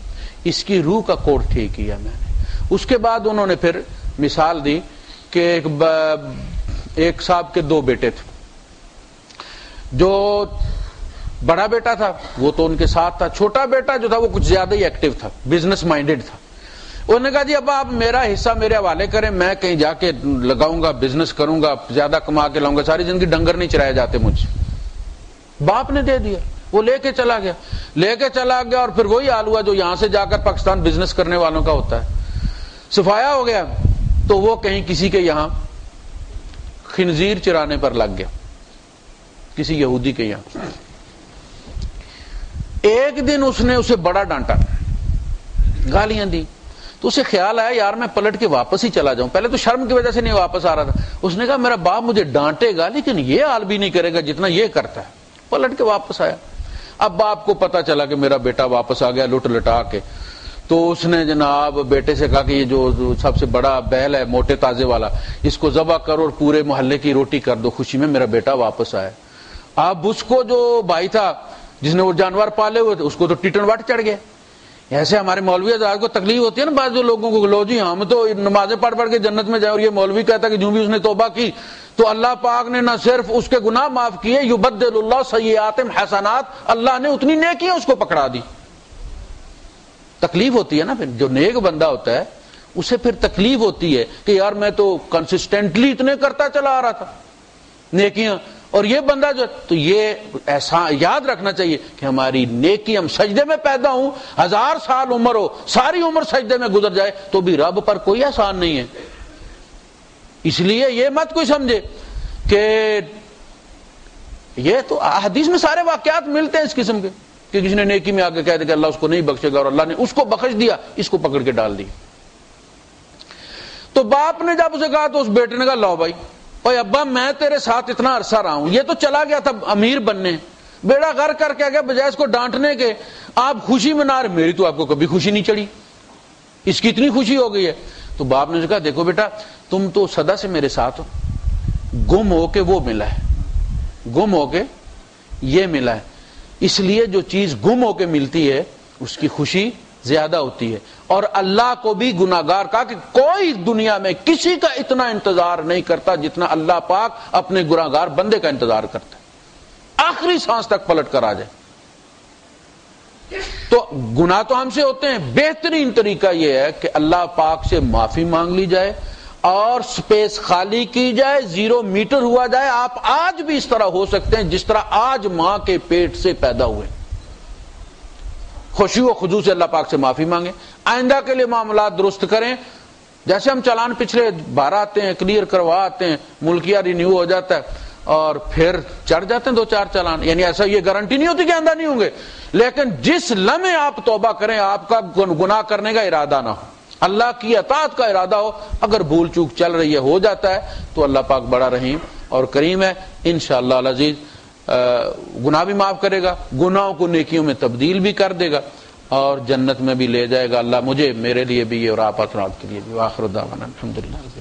اس کی روح کا کوڑ ٹھیک کیا میں نے۔ اس کے بعد انہوں نے پھر مثال دی کہ ایک صاحب کے 2 بیٹے تھے، جو بڑا بیٹا تھا وہ تو ان کے ساتھ تھا، چھوٹا بیٹا جو تھا وہ کچھ زیادہ ہی ایکٹیو تھا، بزنس مائنڈیڈ تھا. انہوں نے کہا جی ابا آپ میرا حصہ میرے حوالے کریں، میں کہیں جا کے لگاؤں گا، بزنس کروں گا، زیادہ کما کے لاؤں گا، ساری زندگی ڈنگر نہیں چرائے جاتے مجھ سے. باپ نے دے دیا، وہ لے کے چلا گیا اور پھر وہی حال ہوا جو یہاں سے جا کر پاکستان بزنس کرنے والوں کا ہوتا ہے. صفایا ہو گیا تو وہ کہیں کسی کے یہاں خنزیر چرانے پر لگ گیا، کسی یہودی کے یہاں. ایک دن اس نے اسے بڑا ڈانٹا، گالیاں دی، تو اسے خیال آیا یار میں پلٹ کے واپس ہی چلا جاؤں. پہلے تو شرم کی وجہ سے نہیں واپس آ رہا تھا. اس نے کہا میرا باپ مجھے ڈانٹے گا لیکن یہ حال بھی نہیں کرے گا جتنا یہ کرتا ہے. پلٹ کے واپس آیا. اب باپ کو پتا چلا کہ میرا بیٹا واپس آ گیا لٹ لٹا کے، تو اس نے جناب بیٹے سے کہا کہ یہ جو سب سے بڑا بیل ہے موٹے تازے والا، اس کو ذبح کرو اور پورے محلے کی روٹی کر دو، خوشی میں میرا بیٹا واپس آیا. اب اس کو جو بھائی تھا جس نے وہ جانور پالے ہوئے تھے اس کو تو ٹیٹن واٹ چڑھ گیا. ایسے ہمارے مولوی حضرات کو تکلیف ہوتی ہے نا بعض لوگوں کو، لو جی ہم تو نمازیں پڑھ پڑھ کے جنت میں جائیں، اور یہ مولوی کہتا ہے کہ جو بھی اس نے توبہ کی تو اللہ پاک نے نہ صرف اس کے گناہ معاف کیے، یبدل اللہ سیئاتہم حسنات، اللہ نے اتنی نیکیاں اس کو پکڑا دی. تکلیف ہوتی ہے نا. پھر جو نیک بندہ ہوتا ہے اسے پھر تکلیف ہوتی ہے کہ یار میں تو کنسسٹنٹلی اتنے کرتا چلا آ رہا تھا نیکیاں، اور یہ بندہ جو، تو یہ ایسا یاد رکھنا چاہیے کہ ہماری نیکی، ہم سجدے میں پیدا ہوں، 1000 سال عمر ہو، ساری عمر سجدے میں گزر جائے تو بھی رب پر کوئی احسان نہیں ہے. اس لیے یہ مت کوئی سمجھے کہ یہ تو حدیث میں سارے واقعات ملتے ہیں اس قسم کے کہ کسی نے نیکی میں آگے کہہ دیا کہ اللہ اس کو نہیں بخشے گا اور اللہ نے اس کو بخش دیا، اس کو پکڑ کے ڈال دیا. تو باپ نے جب اسے کہا تو اس بیٹے نے کہا لاؤ بھائی، اوے ابا میں تیرے ساتھ اتنا عرصہ رہا ہوں، یہ تو چلا گیا تھا امیر بننے، بیڑا غر کر کے گیا، بجائے اس کو ڈانٹنے کے آپ خوشی منا رہے، میری تو آپ کو کبھی خوشی نہیں چڑھی، اس کی اتنی خوشی ہو گئی ہے. تو باپ نے کہا دیکھو بیٹا تم تو سدا سے میرے ساتھ ہو، گم ہو کے وہ ملا ہے، گم ہو کے یہ ملا ہے، اس لیے جو چیز گم ہو کے ملتی ہے اس کی خوشی زیادہ ہوتی ہے. اور اللہ کو بھی گناہگار کہا کہ کوئی دنیا میں کسی کا اتنا انتظار نہیں کرتا جتنا اللہ پاک اپنے گناہگار بندے کا انتظار کرتا ہے، آخری سانس تک پلٹ کر آ جائے. تو گناہ تو ہم سے ہوتے ہیں، بہترین طریقہ یہ ہے کہ اللہ پاک سے معافی مانگ لی جائے اور سپیس خالی کی جائے، 0 میٹر ہوا جائے. آپ آج بھی اس طرح ہو سکتے ہیں جس طرح آج ماں کے پیٹ سے پیدا ہوئے. خوشی و خضوع سے اللہ پاک سے معافی مانگیں، آئندہ کے لیے معاملات درست کریں. جیسے ہم چالان پچھلے 12 آتے ہیں، کلیئر کروا آتے ہیں، ملکیہ رینیو ہو جاتا ہے اور پھر چڑھ جاتے ہیں 2-4 چالان. یعنی ایسا یہ گارنٹی نہیں ہوتی کہ آئندہ نہیں ہوں گے، لیکن جس لمحے آپ توبہ کریں آپ کا گناہ کرنے کا ارادہ نہ ہو، اللہ کی اطاعت کا ارادہ ہو، اگر بھول چوک چل رہی ہے ہو جاتا ہے تو اللہ پاک بڑا رحیم اور کریم ہے. انشاءاللہ العزیز گناہ بھی معاف کرے گا، گناہوں کو نیکیوں میں تبدیل بھی کر دے گا اور جنت میں بھی لے جائے گا. اللہ مجھے، میرے لیے بھی اور آپ کے لیے بھی. وآخر دعوانا الحمدللہ.